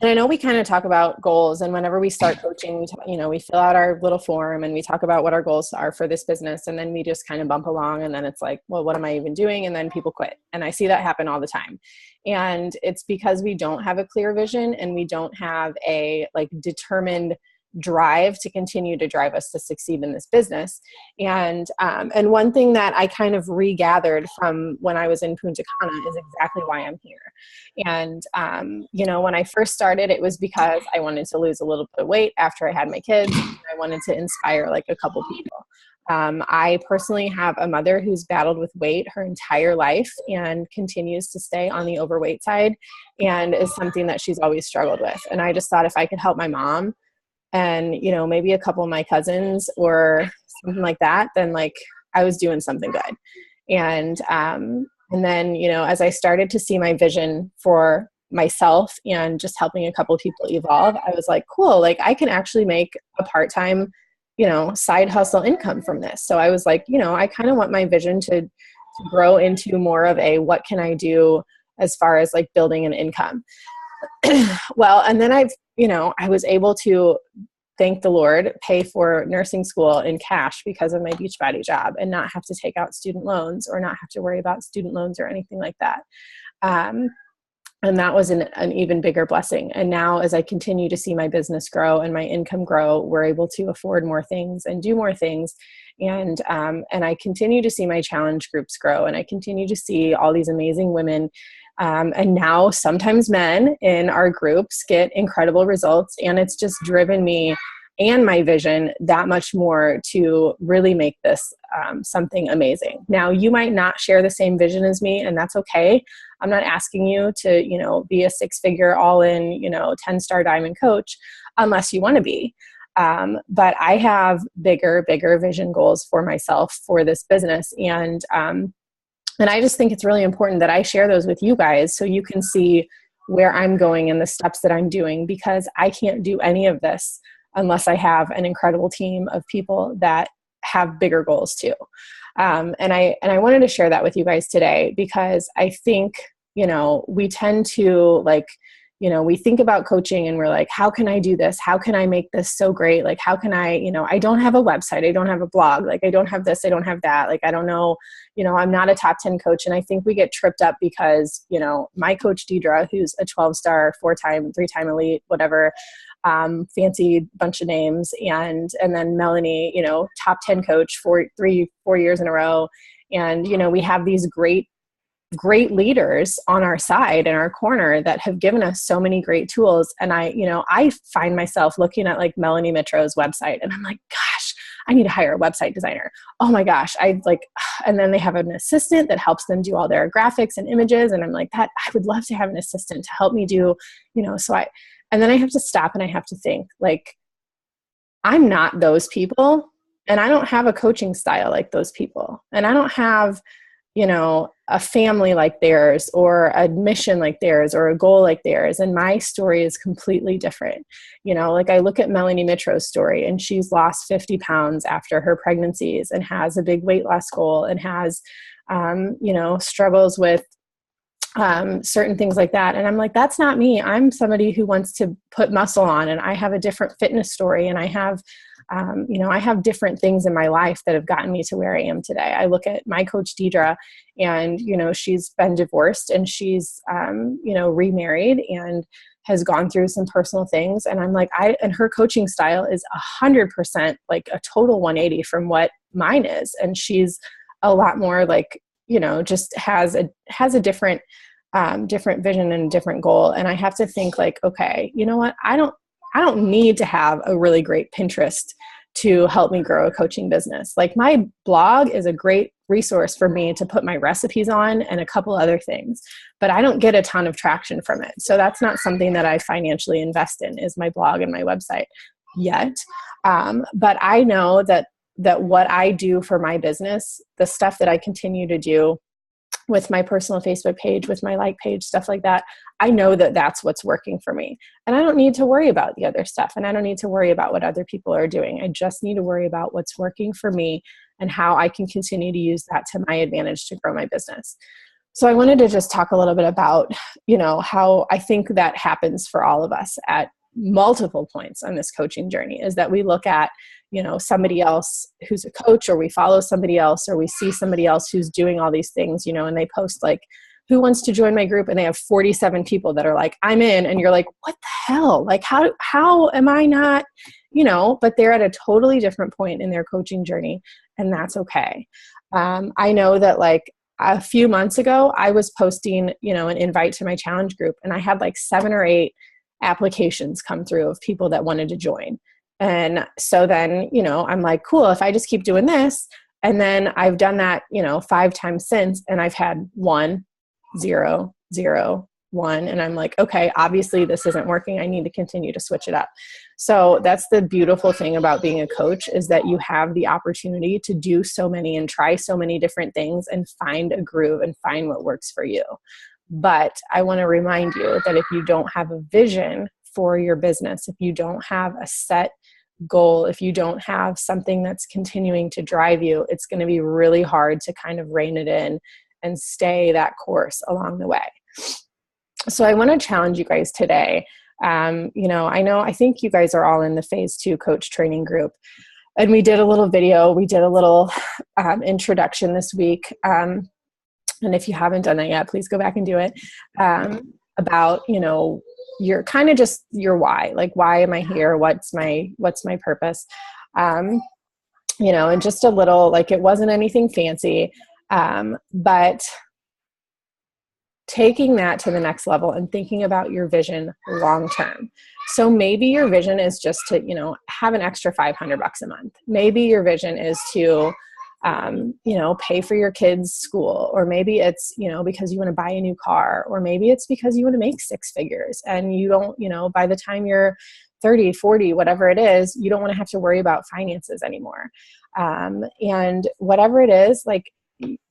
And I know we kind of talk about goals, and whenever we start coaching, we fill out our little form and we talk about what our goals are for this business, and then we just kind of bump along, and then it's well, what am I even doing? And then people quit. And I see that happen all the time. And it's because we don't have a clear vision and we don't have a determined drive to continue to drive us to succeed in this business. And one thing that I kind of regathered from when I was in Punta Cana is exactly why I'm here. And, when I first started, it was because I wanted to lose a little bit of weight after I had my kids. And I wanted to inspire a couple people. I personally have a mother who's battled with weight her entire life and continues to stay on the overweight side, and is something that she's always struggled with. And I just thought if I could help my mom and, maybe a couple of my cousins or something like that, then I was doing something good. And then, as I started to see my vision for myself and just helping a couple of people evolve, I was cool, I can actually make a part-time, side hustle income from this. So I was I kind of want my vision to grow into more of a, what can I do as far as building an income? Well, and then I was able to, thank the Lord, pay for nursing school in cash because of my Beachbody job and not have to take out student loans or not have to worry about student loans or anything like that. And that was an even bigger blessing. And now as I continue to see my business grow and my income grow, we're able to afford more things and do more things. And I continue to see my challenge groups grow, and I continue to see all these amazing women and now sometimes men in our groups get incredible results. And it's just driven me and my vision that much more to really make this something amazing. Now, you might not share the same vision as me, and that's okay. I'm not asking you to, be a 6-figure all-in, 10-star diamond coach unless you want to be. But I have bigger vision goals for myself for this business. And And I just think it's really important that I share those with you guys so you can see where I'm going and the steps that I'm doing, because I can't do any of this unless I have an incredible team of people that have bigger goals too. And I wanted to share that with you guys today, because I think, we tend to we think about coaching and we're like, how can I do this? How can I make this so great? Like, how can I, I don't have a website. I don't have a blog. Like, I don't have this. I don't have that. Like, I don't know, I'm not a top 10 coach. And I think we get tripped up because, my coach Deidre, who's a 12-star, 3-time elite, whatever, fancy bunch of names. And then Melanie, top 10 coach for 4 years in a row. And, we have these great leaders on our side in our corner that have given us so many great tools. And I find myself looking at like Melanie Mitro's website and I'm like, gosh, I need to hire a website designer. Oh my gosh. And then they have an assistant that helps them do all their graphics and images. And I'm like, I would love to have an assistant to help me do, and then I have to stop and I have to think, like, I'm not those people, and I don't have a coaching style like those people. And I don't have, a family like theirs, or a mission like theirs, or a goal like theirs. And my story is completely different. I look at Melanie Mitro's story, and she's lost 50 pounds after her pregnancies and has a big weight loss goal and has, struggles with certain things like that. And I'm like, that's not me. I'm somebody who wants to put muscle on, and I have a different fitness story. And I have, I have different things in my life that have gotten me to where I am today. I look at my coach Deidre, and, she's been divorced, and she's, remarried and has gone through some personal things. And I'm like, and her coaching style is 100% like a total 180 from what mine is. And she's a lot more like, just has a different, different vision and a different goal. And I have to think like, okay, you know what? I don't need to have a really great Pinterest to help me grow a coaching business. Like, my blog is a great resource for me to put my recipes on and a couple other things, but I don't get a ton of traction from it. So that's not something that I financially invest in, is my blog and my website yet. But I know that what I do for my business, the stuff that I continue to do with my personal Facebook page, with my like page, stuff like that, I know that that's what's working for me. And I don't need to worry about the other stuff. And I don't need to worry about what other people are doing. I just need to worry about what's working for me and how I can continue to use that to my advantage to grow my business. So I wanted to just talk a little bit about, how I think that happens for all of us at multiple points on this coaching journey, is that we look at, somebody else who's a coach, or we follow somebody else, or we see somebody else who's doing all these things, and they post like, who wants to join my group? And they have 47 people that are like, I'm in. And you're like, what the hell? Like, how am I not, but they're at a totally different point in their coaching journey, and that's okay. I know that like a few months ago, I was posting, an invite to my challenge group, and I had like 7 or 8 applications come through of people that wanted to join. And so then, I'm like, cool, if I just keep doing this, and then I've done that, 5 times since, and I've had 1, 0, 0, 1. And I'm like, okay, obviously this isn't working. I need to continue to switch it up. So that's the beautiful thing about being a coach, is that you have the opportunity to do so many and try so many different things and find a groove and find what works for you. But I want to remind you that if you don't have a vision for your business, if you don't have a set goal, if you don't have something that's continuing to drive you, it's going to be really hard to kind of rein it in and stay that course along the way. So I want to challenge you guys today. I think you guys are all in the phase 2 coach training group. And we did a little video, we did a little introduction this week. And if you haven't done that yet, please go back and do it, about, your kind of just your why, like, why am I here? What's my purpose? And just a little, like, it wasn't anything fancy, but taking that to the next level and thinking about your vision long-term. So maybe your vision is just to, have an extra $500 a month. Maybe your vision is to, pay for your kids' school, or maybe it's, because you want to buy a new car, or maybe it's because you want to make 6 figures and you don't, by the time you're 30, 40, whatever it is, you don't want to have to worry about finances anymore. And whatever it is, like,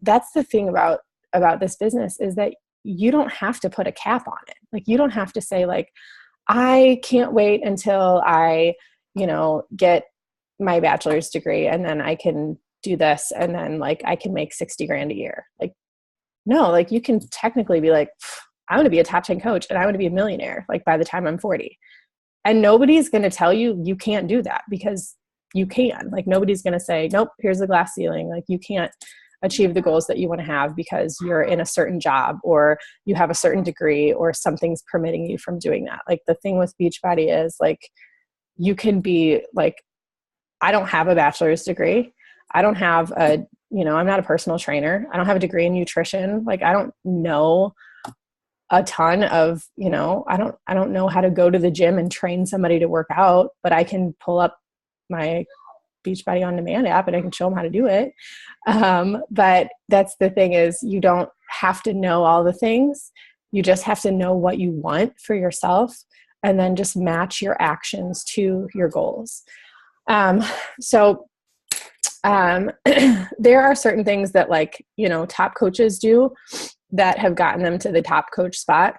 that's the thing about about this business is that you don't have to put a cap on it. Like, you don't have to say like, I can't wait until I, get my bachelor's degree and then I can do this. And then like, I can make 60 grand a year. Like, no, like you can technically be like, I want to be a top 10 coach and I want to be a millionaire, like by the time I'm 40. And nobody's going to tell you, you can't do that, because you can. Like, nobody's going to say, nope, here's the glass ceiling. Like, you can't achieve the goals that you want to have because you're in a certain job or you have a certain degree or something's permitting you from doing that. Like, the thing with Beachbody is like, you can be like, I don't have a bachelor's degree. I don't have I'm not a personal trainer. I don't have a degree in nutrition. Like, I don't know a ton of, I don't know how to go to the gym and train somebody to work out, but I can pull up my Beachbody On Demand app and I can show them how to do it. But that's the thing, is you don't have to know all the things. You just have to know what you want for yourself, and then just match your actions to your goals. So there are certain things that top coaches do that have gotten them to the top coach spot.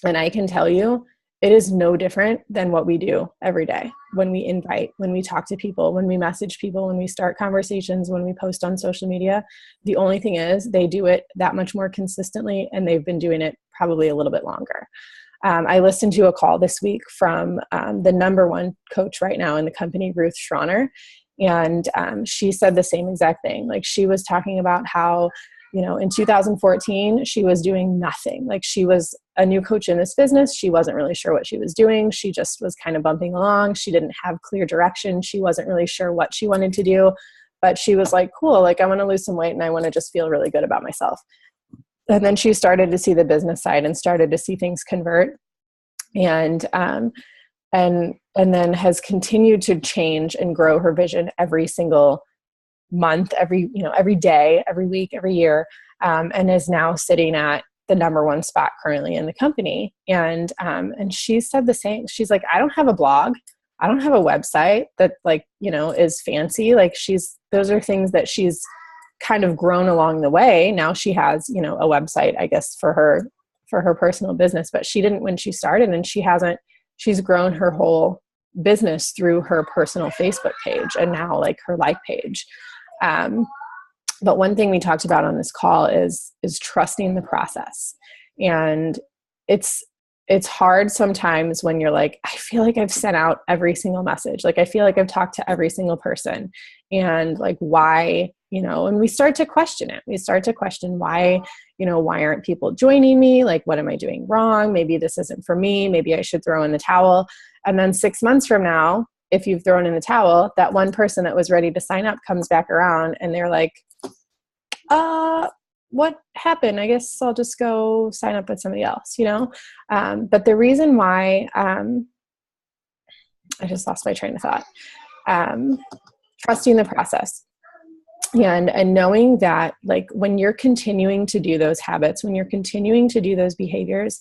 And I can tell you, it is no different than what we do every day when we invite, when we talk to people, when we message people, when we start conversations, when we post on social media. The only thing is they do it that much more consistently, and they've been doing it probably a little bit longer. I listened to a call this week from the number one coach right now in the company, Ruth Schroner, and she said the same exact thing. Like, she was talking about how, in 2014, she was doing nothing. Like, she was a new coach in this business. She wasn't really sure what she was doing. She just was kind of bumping along. She didn't have clear direction. She wasn't really sure what she wanted to do, but she was like, cool, like, I want to lose some weight and I want to just feel really good about myself. And then she started to see the business side and started to see things convert, and then has continued to change and grow her vision every single month, every day, every week, every year, and is now sitting at the number one spot currently in the company. And she said the same. She's like, I don't have a blog. I don't have a website that is fancy. Like, those are things that she's kind of grown along the way. Now she has, a website, I guess, for her personal business, but she didn't when she started, and she's grown her whole business through her personal Facebook page and now like her like page. But one thing we talked about on this call is trusting the process. And it's hard sometimes when you're like, I feel like I've sent out every single message. Like, I feel like I've talked to every single person, and like, why, and we start to question it. We start to question why aren't people joining me? Like, what am I doing wrong? Maybe this isn't for me. Maybe I should throw in the towel. And then 6 months from now, if you've thrown in the towel, that one person that was ready to sign up comes back around and they're like, what happened? I guess I'll just go sign up with somebody else, But the reason why, I just lost my train of thought, trusting the process. And knowing that, like, when you're continuing to do those habits, when you're continuing to do those behaviors,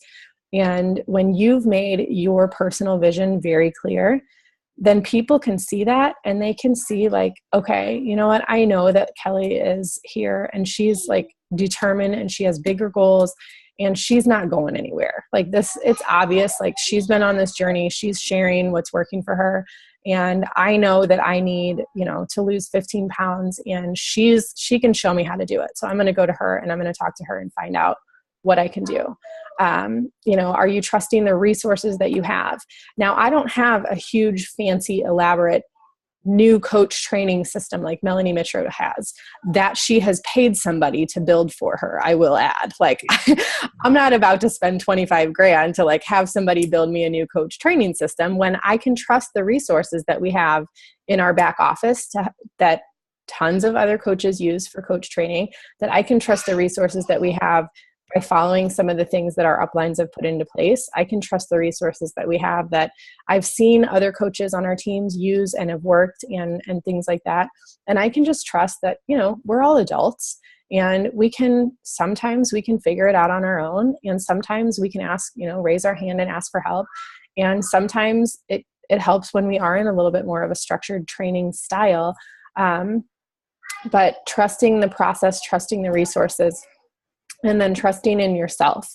and when you've made your personal vision very clear, then people can see that, and they can see like, okay, you know what? I know that Kelly is here and she's like determined and she has bigger goals and she's not going anywhere. Like, this, it's obvious, like, she's been on this journey. She's sharing what's working for her. And I know that I need, to lose 15 pounds, and she can show me how to do it. So I'm going to go to her and I'm going to talk to her and find out what I can do. Are you trusting the resources that you have? Now, I don't have a huge, fancy, elaborate new coach training system like Melanie Mitro has, that she has paid somebody to build for her. I will add, like, I'm not about to spend 25 grand to like have somebody build me a new coach training system, when I can trust the resources that we have in our back office that tons of other coaches use for coach training, that I can trust the resources that we have by following some of the things that our uplines have put into place. I can trust the resources that we have that I've seen other coaches on our teams use and have worked, and things like that. And I can just trust that, we're all adults, and sometimes we can figure it out on our own. And sometimes we can ask, raise our hand and ask for help. And sometimes it helps when we are in a little bit more of a structured training style. But trusting the process, trusting the resources, And then trusting in yourself.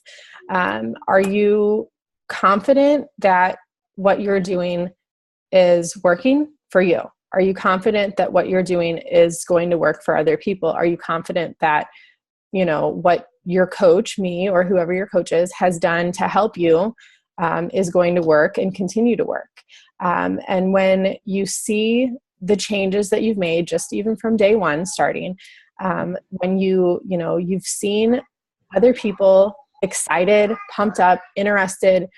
Are you confident that what you're doing is working for you? Are you confident that what you're doing is going to work for other people? Are you confident that, what your coach, me, or whoever your coach is, has done to help you is going to work and continue to work? And when you see the changes that you've made, just even from day one starting, when you've seen other people excited, pumped up, interested,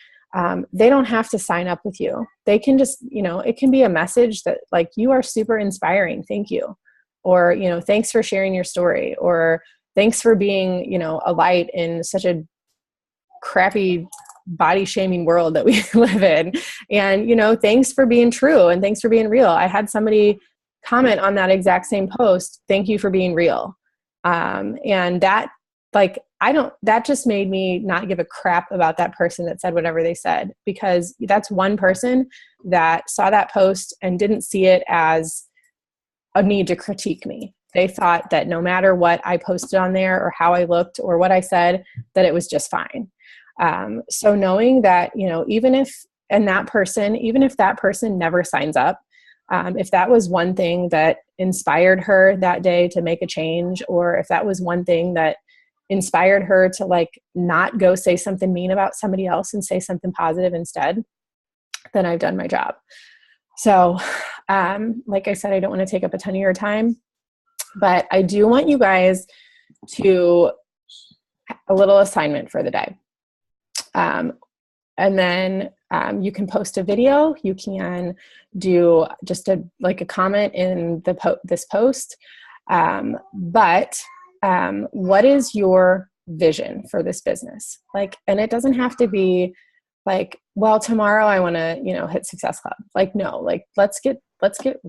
they don't have to sign up with you. They can just, it can be a message that like, you are super inspiring. Thank you. Or, thanks for sharing your story, or thanks for being, a light in such a crappy body shaming world that we live in. And, thanks for being true, and thanks for being real. I had somebody comment on that exact same post, thank you for being real. And that, that just made me not give a crap about that person that said whatever they said, because that's one person that saw that post and didn't see it as a need to critique me. They thought that no matter what I posted on there or how I looked or what I said, that it was just fine. So knowing that, even if that person never signs up, if that was one thing that inspired her that day to make a change, or if that was one thing that inspired her to not go say something mean about somebody else and say something positive instead, then I've done my job. So, like I said, I don't want to take up a ton of your time, but I do want you guys to a little assignment for the day. And then you can post a video. You can do just a comment in this post. But what is your vision for this business? And it doesn't have to be well, tomorrow I want to, hit Success Club. No, let's get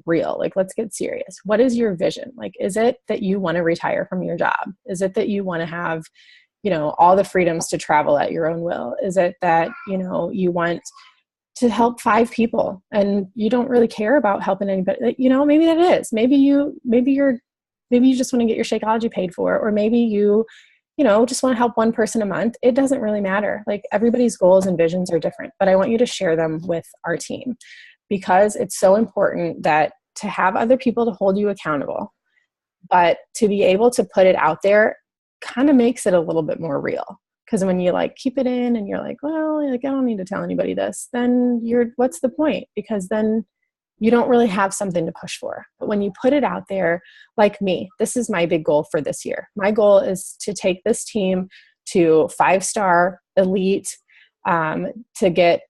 real. Let's get serious. What is your vision? Is it that you want to retire from your job? Is it that you want to have, all the freedoms to travel at your own will? Is it that, you want to help 5 people and you don't really care about helping anybody? Maybe that is. Maybe you just want to get your Shakeology paid for, or maybe you just want to help one person a month. It doesn't really matter. Everybody's goals and visions are different, but I want you to share them with our team, because it's so important that to have other people to hold you accountable, but to be able to put it out there kind of makes it a little bit more real. Because when you keep it in and you're well, I don't need to tell anybody this, then what's the point? Because then you don't really have something to push for. But when you put it out there, like me, this is my big goal for this year. My goal is to take this team to 5-star elite, to get,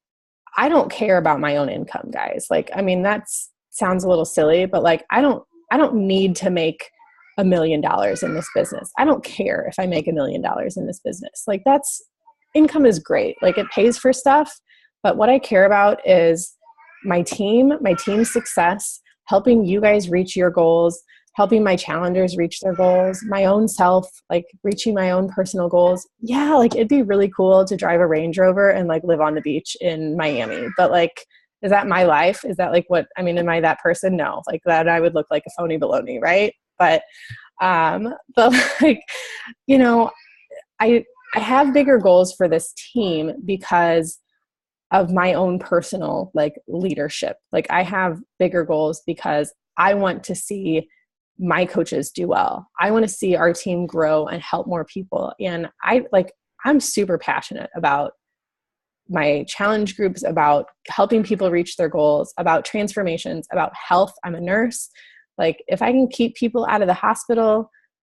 I don't care about my own income, guys. That sounds a little silly, but I don't need to make $1 million in this business. I don't care if I make $1 million in this business. That's, income is great. It pays for stuff. But what I care about is my team's success, helping you guys reach your goals, helping my challengers reach their goals, my own self, reaching my own personal goals. Yeah, it'd be really cool to drive a Range Rover and live on the beach in Miami. But is that my life? Is that am I that person? No, that I would look like a phony baloney, right? But I have bigger goals for this team because of my own personal leadership. I have bigger goals because I want to see my coaches do well. I want to see our team grow and help more people. And I'm super passionate about my challenge groups, about helping people reach their goals, about transformations, about health. I'm a nurse. If I can keep people out of the hospital,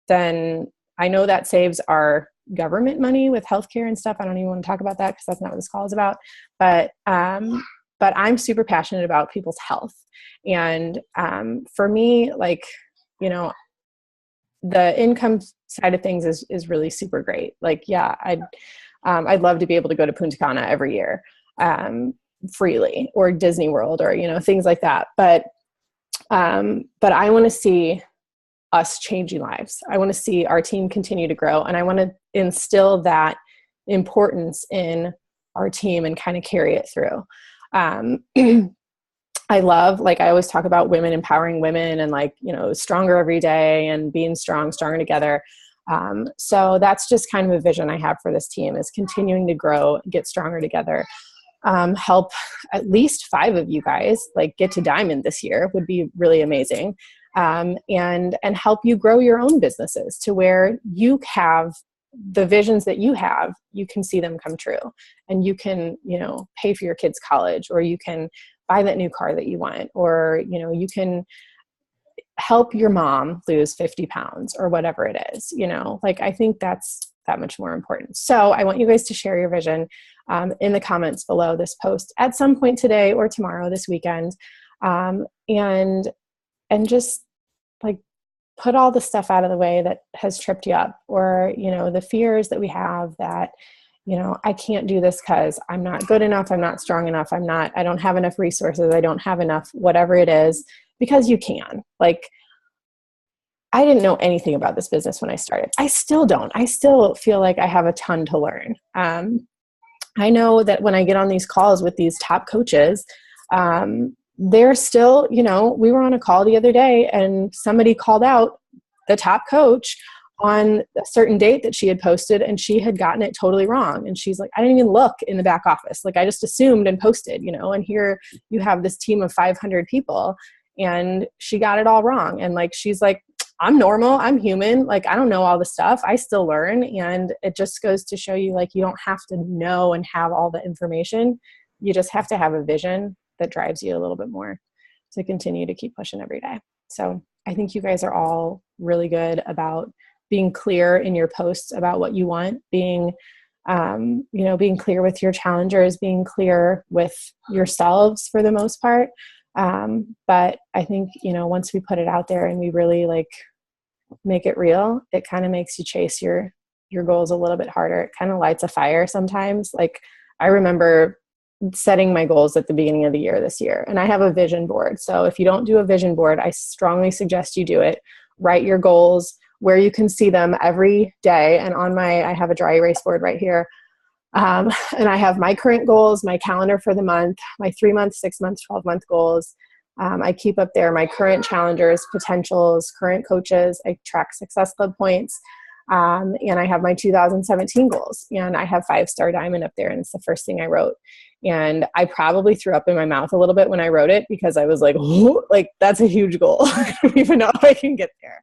then I know that saves our government money with healthcare and stuff. I don't even want to talk about that because that's not what this call is about. But I'm super passionate about people's health. And for me, the income side of things is really super great. I'd love to be able to go to Punta Cana every year freely, or Disney World, or things like that. But I want to see us changing lives. I want to see our team continue to grow, and I want to instill that importance in our team and kind of carry it through. I love, I always talk about women empowering women and stronger every day and being stronger together. So that's just kind of a vision I have for this team, is continuing to grow, get stronger together. Help at least 5 of you guys like get to diamond this year would be really amazing. And help you grow your own businesses to where you have the visions that you have, you can see them come true, and you can, pay for your kids' college, or you can buy that new car that you want, or, you can help your mom lose 50 pounds or whatever it is, like, I think that's that much more important. So I want you guys to share your vision in the comments below this post at some point today or tomorrow, this weekend. And just like put all the stuff out of the way that has tripped you up, or, the fears that we have that, I can't do this because I'm not good enough. I'm not strong enough. I don't have enough resources. I don't have enough, whatever it is, because you can. Like, I didn't know anything about this business when I started. I still don't. I still feel like I have a ton to learn. I know that when I get on these calls with these top coaches, they're still, we were on a call the other day and somebody called out the top coach on a certain date that she had posted, and she had gotten it totally wrong. And she's like, I didn't even look in the back office. Like, I just assumed and posted, and here you have this team of 500 people and she got it all wrong. And like, she's like, I'm normal. I'm human. Like, I don't know all the stuff. I still learn. And it just goes to show you, like, you don't have to know and have all the information. You just have to have a vision that drives you a little bit more to continue to keep pushing every day. So I think you guys are all really good about being clear in your posts about what you want, being clear with your challengers, being clear with yourselves for the most part. But I think, once we put it out there and we really like make it real, it kind of makes you chase your goals a little bit harder. It kind of lights a fire sometimes. Like, I remember setting my goals at the beginning of the year this year, and I have a vision board. So if you don't do a vision board, I strongly suggest you do it. Write your goals where you can see them every day. And I have a dry erase board right here. And I have my current goals, my calendar for the month, my 3-month, 6-month, 12-month goals. I keep up there my current challengers, potentials, current coaches. I track Success Club points. And I have my 2017 goals, and I have 5-star diamond up there. And it's the first thing I wrote. And I probably threw up in my mouth a little bit when I wrote it, because I was like, oh, like, that's a huge goal. I don't even know if I can get there.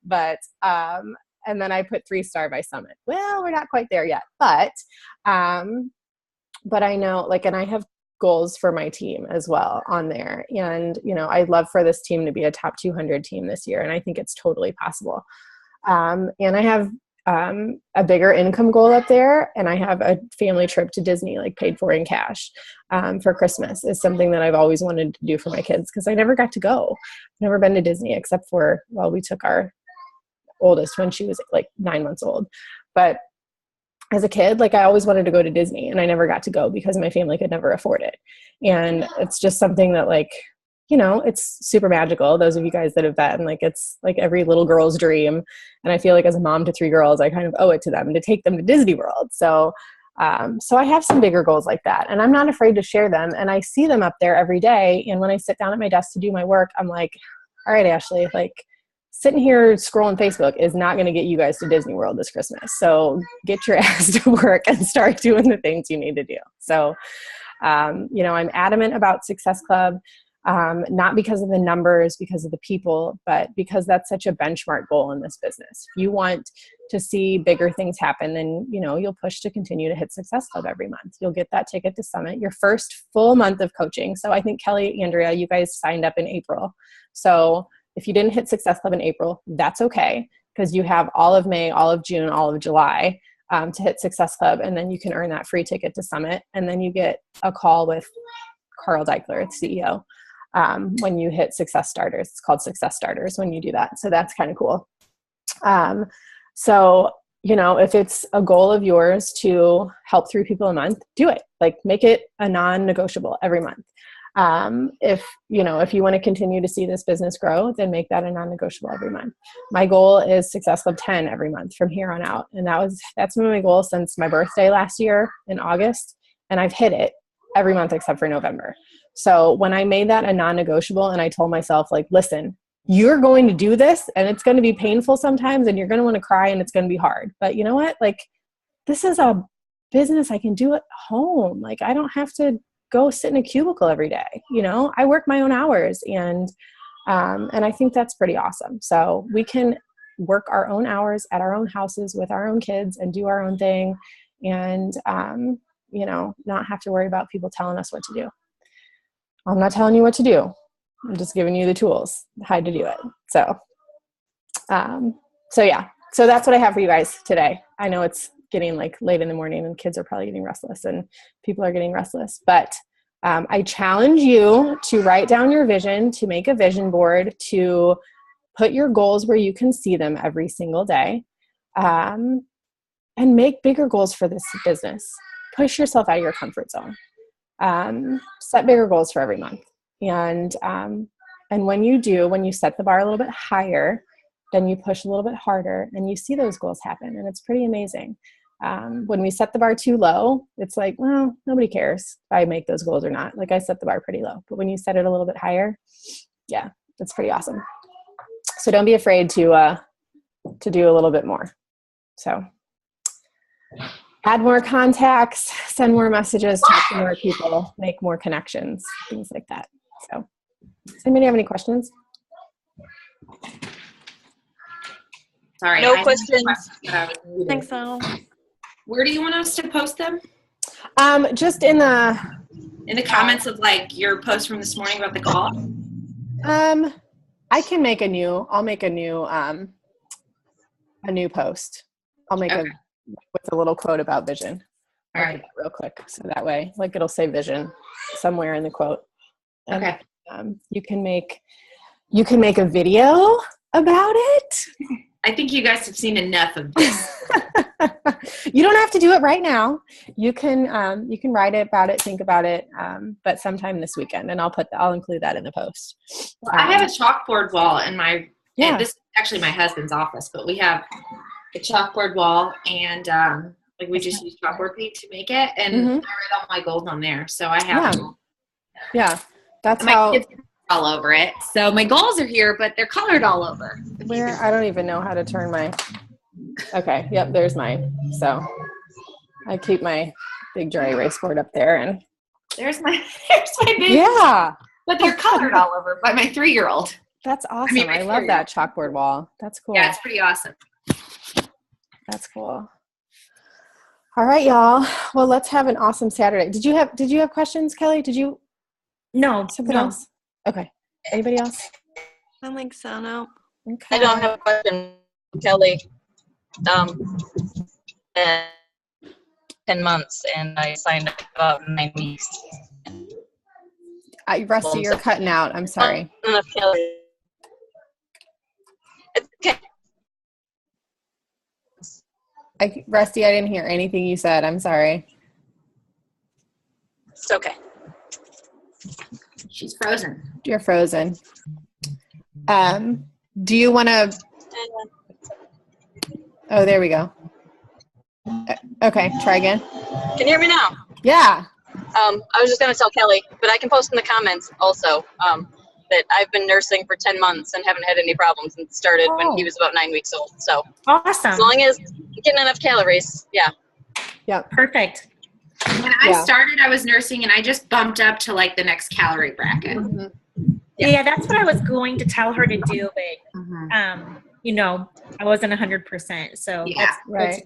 But, and then I put 3-star by summit. Well, we're not quite there yet, but I know, like, and I have goals for my team as well on there. And, I'd love for this team to be a top 200 team this year. And I think it's totally possible. And I have a bigger income goal up there, and I have a family trip to Disney, like paid for in cash, for Christmas. Is something that I've always wanted to do for my kids, because I never got to go. Never been to Disney except for, we took our oldest when she was like 9 months old. But as a kid, like, I always wanted to go to Disney, and I never got to go because my family could never afford it. And it's just something that, like, it's super magical. Those of you guys that have been, like, it's like every little girl's dream. And I feel like as a mom to 3 girls, I kind of owe it to them to take them to Disney World. So I have some bigger goals like that, and I'm not afraid to share them. And I see them up there every day. And when I sit down at my desk to do my work, I'm like, all right, Ashley, like, sitting here scrolling Facebook is not going to get you guys to Disney World this Christmas. So get your ass to work and start doing the things you need to do. So, I'm adamant about Success Club. Not because of the numbers, because of the people, but because that's such a benchmark goal in this business. If you want to see bigger things happen, then, you'll push to continue to hit Success Club every month. You'll get that ticket to Summit, your first full month of coaching. So I think Kelly, Andrea, you guys signed up in April. So if you didn't hit Success Club in April, that's okay, because you have all of May, all of June, all of July to hit Success Club, and then you can earn that free ticket to Summit. And then you get a call with Carl Deichler, the CEO. When you hit Success Starters. It's called Success Starters when you do that. So that's kind of cool. So, if it's a goal of yours to help 3 people a month, do it. Like, make it a non-negotiable every month. If you want to continue to see this business grow, then make that a non-negotiable every month. My goal is Success Club 10 every month from here on out. And that's been my goal since my birthday last year in August. And I've hit it every month except for November. So when I made that a non-negotiable, and I told myself, like, listen, you're going to do this and it's going to be painful sometimes and you're going to want to cry and it's going to be hard. But you know what? Like, this is a business I can do at home. Like, I don't have to go sit in a cubicle every day. You know, I work my own hours, and I think that's pretty awesome. So we can work our own hours at our own houses with our own kids and do our own thing, and, you know, not have to worry about people telling us what to do. I'm not telling you what to do. I'm just giving you the tools, how to do it. So yeah. So that's what I have for you guys today. I know it's getting like late in the morning and kids are probably getting restless and people are getting restless, but I challenge you to write down your vision, to make a vision board, to put your goals where you can see them every single day, and make bigger goals for this business. Push yourself out of your comfort zone. Set bigger goals for every month. And when you set the bar a little bit higher, then you push a little bit harder and you see those goals happen. And it's pretty amazing. When we set the bar too low, it's like, well, nobody cares if I make those goals or not. Like, I set the bar pretty low, but when you set it a little bit higher, yeah, it's pretty awesome. So don't be afraid to do a little bit more. So add more contacts, send more messages, talk to more people, make more connections, things like that. So does anybody have any questions? Sorry. No questions. I think so. Where do you want us to post them? Just in the comments of like your post from this morning about the call? I can make I'll make a new post. I'll make with a little quote about vision. All right. Real quick. So that way, like, it'll say vision somewhere in the quote. And, okay. You can make a video about it. I think you guys have seen enough of this. You don't have to do it right now. You can write about it, think about it, but sometime this weekend, and I'll include that in the post. Well, I have a chalkboard wall in my. Yeah. This is actually my husband's office, but we have a chalkboard wall, and like we just use chalkboard paint to make it, and I write all my goals on there. So I have. Yeah. That's my how. Kids all over it. So my goals are here, but they're colored all over. Where? I don't even know how to turn my. Okay. Yep. There's mine. So I keep my big dry erase board up there, and there's my big. Yeah. But they're colored all over by my 3-year-old. That's awesome. I love that chalkboard wall. That's cool. Yeah, it's pretty awesome. That's cool. All right, y'all. Well, let's have an awesome Saturday. Did you have questions, Kelly? Did you? No. Something else? Okay. Anybody else? I don't think so, no. Okay. I don't have a question, Kelly. 10 months, and I signed up about 9 weeks. Rusty, you're cutting out. I'm sorry. Enough, Kelly. It's okay. Rusty, I didn't hear anything you said. I'm sorry. It's okay. She's frozen. You're frozen. Do you want to? Oh, there we go. Okay, try again. Can you hear me now? Yeah. I was just going to tell Kelly, but I can post in the comments also that I've been nursing for 10 months and haven't had any problems, and started when he was about 9 weeks old. So awesome. As long as you're getting enough calories, yeah. Yeah. Perfect. When I started, I was nursing, and I just bumped up to like the next calorie bracket. Yeah, that's what I was going to tell her to do, but you know, I wasn't 100%. So yeah, right.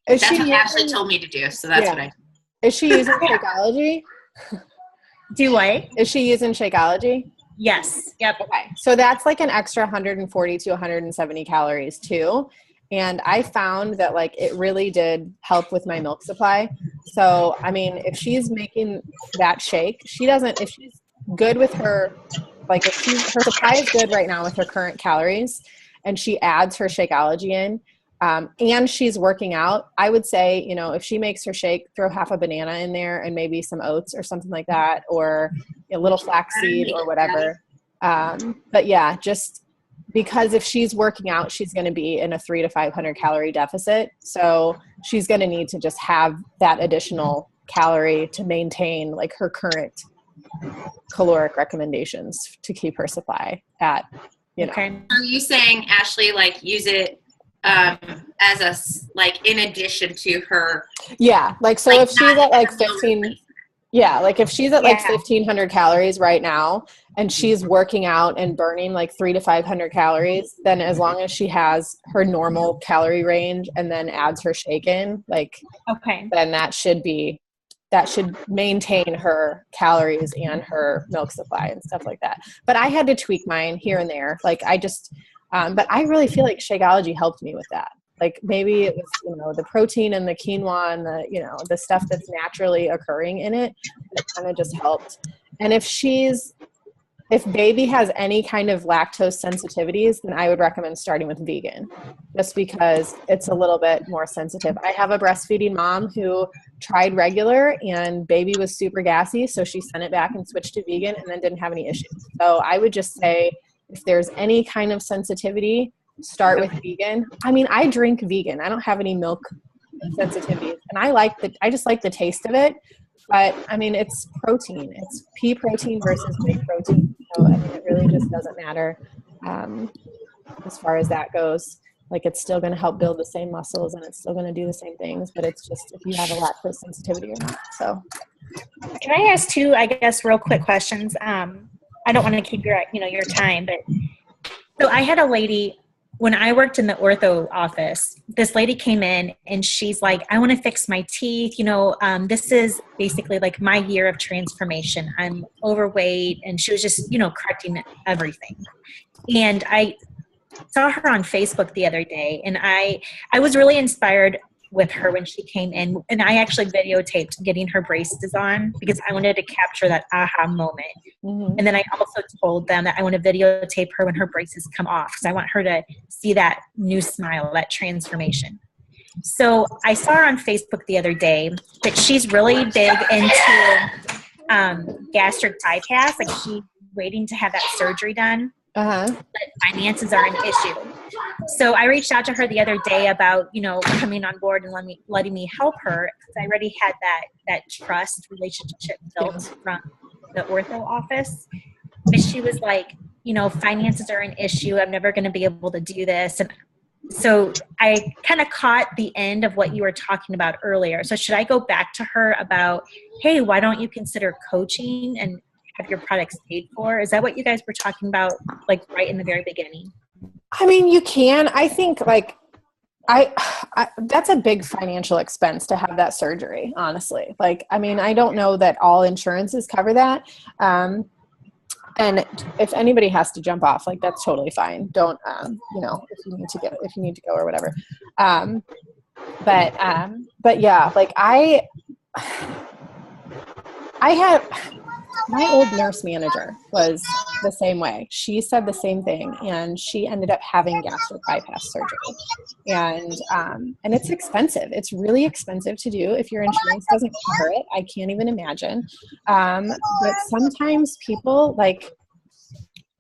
That's what Ashley told me to do, so that's what I did. Is she using Shakeology? Do what? Is she using Shakeology? Yes. Yep. Okay. So that's like an extra 140 to 170 calories too. And I found that like it really did help with my milk supply. So, I mean, if she's making that shake, if she's good with her, like if her supply is good right now with her current calories, and she adds her Shakeology in, and she's working out, I would say, you know, if she makes her shake, throw half a banana in there and maybe some oats or something like that, or a little flaxseed or whatever. But yeah, just because if she's working out, she's going to be in a 300 to 500 calorie deficit. So she's going to need to just have that additional calorie to maintain like her current caloric recommendations to keep her supply at, you know. Okay. Are you saying, Ashley, like use it as a like in addition to her? Yeah, like so Like, if she's at like not a meal 15, yeah, like if she's at like Yeah. 1,500 calories right now and she's working out and burning like 300 to 500 calories, then as long as she has her normal calorie range and then adds her shake in, like, Okay. then that should maintain her calories and her milk supply and stuff like that. But I had to tweak mine here and there. Like I just, but I really feel like Shakeology helped me with that. Like maybe it was, you know, the protein and the quinoa and the, you know, the stuff that's naturally occurring in it that kind of just helped. And if baby has any kind of lactose sensitivities, then I would recommend starting with vegan, just because it's a little bit more sensitive. I have a breastfeeding mom who tried regular and baby was super gassy, so she sent it back and switched to vegan and then didn't have any issues. So I would just say if there's any kind of sensitivity, start with vegan. I mean, I drink vegan. I don't have any milk sensitivities, and I just like the taste of it. But I mean, it's protein. It's pea protein versus whey protein. So I mean, it really just doesn't matter as far as that goes. Like it's still going to help build the same muscles and it's still going to do the same things. But it's just if you have a lactose sensitivity or not. So Can I ask two, I guess, real quick questions? I don't want to keep your time, but so I had a lady when I worked in the ortho office. This lady came in and she's like, I want to fix my teeth. This is basically like my year of transformation. I'm overweight, and she was just, correcting everything. And I saw her on Facebook the other day, and I was really inspired with her when she came in, and I actually videotaped getting her braces on because I wanted to capture that aha moment. Mm-hmm. And then I also told them that I want to videotape her when her braces come off because I want her to see that new smile, that transformation. So I saw her on Facebook the other day that she's really big into gastric bypass. Like she's waiting to have that surgery done. But finances are an issue. So I reached out to her the other day about, coming on board and letting me help her because I already had that trust relationship built from the ortho office. But she was like, finances are an issue. I'm never going to be able to do this. And so I kind of caught the end of what you were talking about earlier. So should I go back to her about, hey, why don't you consider coaching and have your products paid for? Is that what you guys were talking about, like right in the very beginning? I mean, you can. I think like I that's a big financial expense to have that surgery, honestly. Like, I mean, I don't know that all insurances cover that. And if anybody has to jump off, like that's totally fine. Don't, if you need to go or whatever. But yeah, like I had, my old nurse manager was the same way. She said the same thing, and she ended up having gastric bypass surgery. And it's expensive. It's really expensive to do if your insurance doesn't cover it. I can't even imagine. But sometimes people like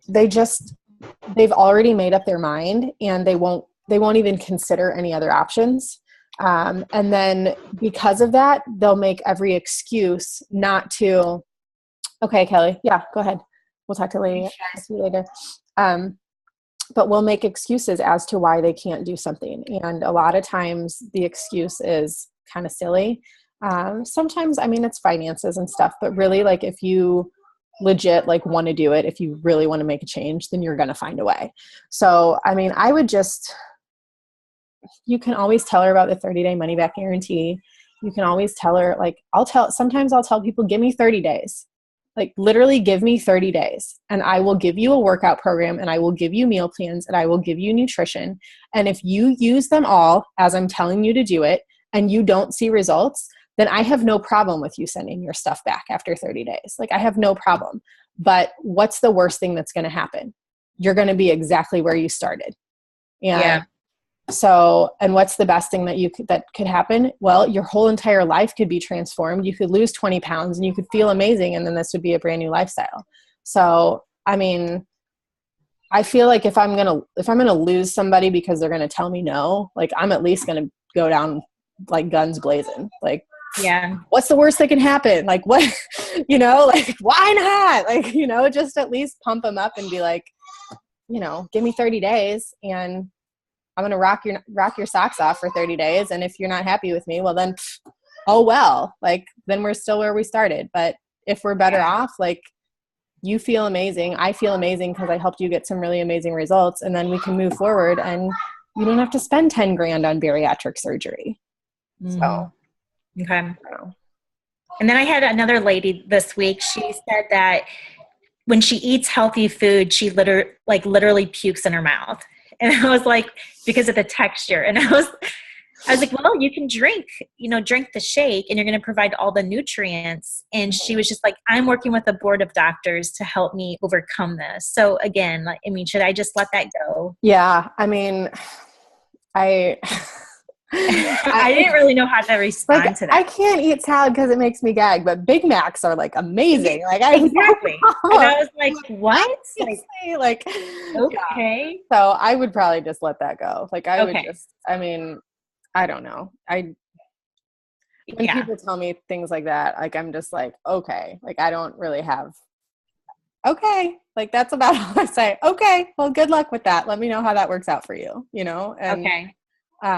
they've already made up their mind, and they won't even consider any other options. And then because of that, they'll make every excuse not to. Okay, Kelly. Yeah, go ahead. We'll talk to you later. But we'll make excuses as to why they can't do something. And a lot of times the excuse is kind of silly. Sometimes, I mean, it's finances and stuff, but really like if you legit like want to do it, if you really want to make a change, then you're going to find a way. So, I mean, you can always tell her about the 30-day money back guarantee. You can always tell her, like, sometimes I'll tell people, give me 30 days. Like literally give me 30 days and I will give you a workout program and I will give you meal plans and I will give you nutrition. And if you use them all as I'm telling you to do it and you don't see results, then I have no problem with you sending your stuff back after 30 days. Like I have no problem. But what's the worst thing that's going to happen? You're going to be exactly where you started. And so, and what's the best thing that could happen? Well, your whole entire life could be transformed. You could lose 20 pounds and you could feel amazing. And then this would be a brand new lifestyle. So, I mean, I feel like if I'm going to lose somebody because they're going to tell me no, like I'm at least going to go down like guns blazing. Like, yeah, what's the worst that can happen? Like what, like, why not? Like, just at least pump them up and be like, give me 30 days and I'm going to rock your socks off for 30 days. And if you're not happy with me, well then, oh, well, like then we're still where we started. But if we're better off, like you feel amazing. I feel amazing because I helped you get some really amazing results. And then we can move forward and you don't have to spend 10 grand on bariatric surgery. So, okay. And then I had another lady this week. She said that when she eats healthy food, she literally pukes in her mouth. And I was like, because of the texture. And I was like, well, you can drink the shake and you're going to provide all the nutrients. And she was just like, I'm working with a board of doctors to help me overcome this. So again, should I just let that go? Yeah. I mean, I didn't really know how to respond to that. I can't eat salad because it makes me gag, but Big Macs are like amazing. Like exactly. And I was like, what? Like, okay. Yeah. So I would probably just let that go. Like I would I don't know. When people tell me things like that, like I'm just like, okay, like I don't really have, okay, like that's about all I say. Okay, well, good luck with that. Let me know how that works out for you, And, okay.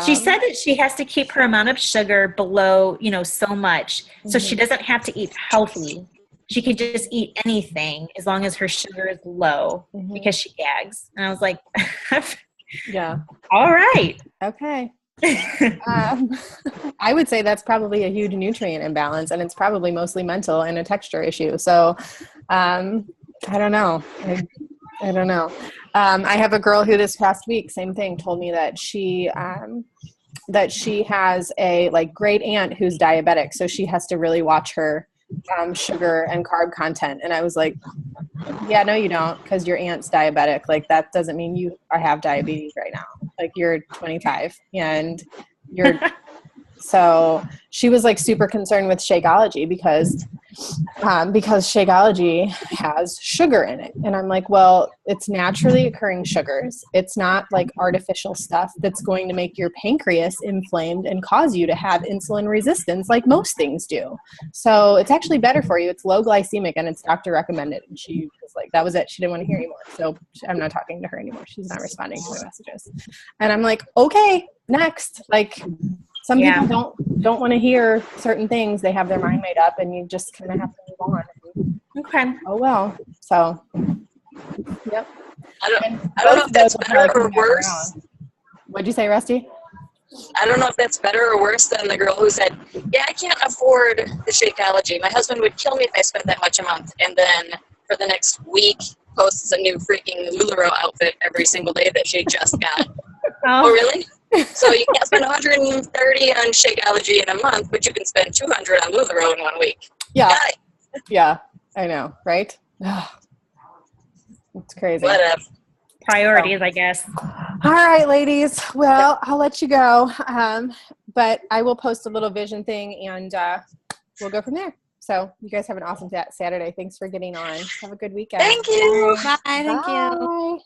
She said that she has to keep her amount of sugar below, so much. So she doesn't have to eat healthy. She can just eat anything as long as her sugar is low because she gags. And I was like, yeah. All right. Okay. I would say that's probably a huge nutrient imbalance and it's probably mostly mental and a texture issue. So, I don't know. I don't know. I have a girl who this past week, same thing, told me that she has a great aunt who's diabetic. So she has to really watch her sugar and carb content. And I was like, yeah, no, you don't. Cause your aunt's diabetic. Like that doesn't mean you have diabetes right now. Like you're 25 and you're, so she was super concerned with Shakeology because Shakeology has sugar in it. And I'm like, well, it's naturally occurring sugars. It's not artificial stuff that's going to make your pancreas inflamed and cause you to have insulin resistance like most things do. So it's actually better for you. It's low glycemic and it's doctor recommended. And she was like, that was it. She didn't want to hear anymore. So I'm not talking to her anymore. She's not responding to my messages. And I'm like, okay, next. Some people don't want to hear certain things. They have their mind made up and you just kind of have to move on. Okay. Oh, well. So, yep. I don't know if that's better or worse. What'd you say, Rusty? I don't know if that's better or worse than the girl who said, yeah, I can't afford the Shakeology. My husband would kill me if I spent that much a month. And then for the next week, posts a new freaking LuLaRoe outfit every single day that she just got. Oh, really? So you can't spend 130 on Shakeology in a month, but you can spend 200 on LuLaRoe in 1 week. Yeah. Yeah, I know, right? It's crazy. Whatever. Priorities, I guess. All right, ladies. Well, I'll let you go. But I will post a little vision thing and we'll go from there. So you guys have an awesome Saturday. Thanks for getting on. Have a good weekend. Thank you. Bye. Thank you.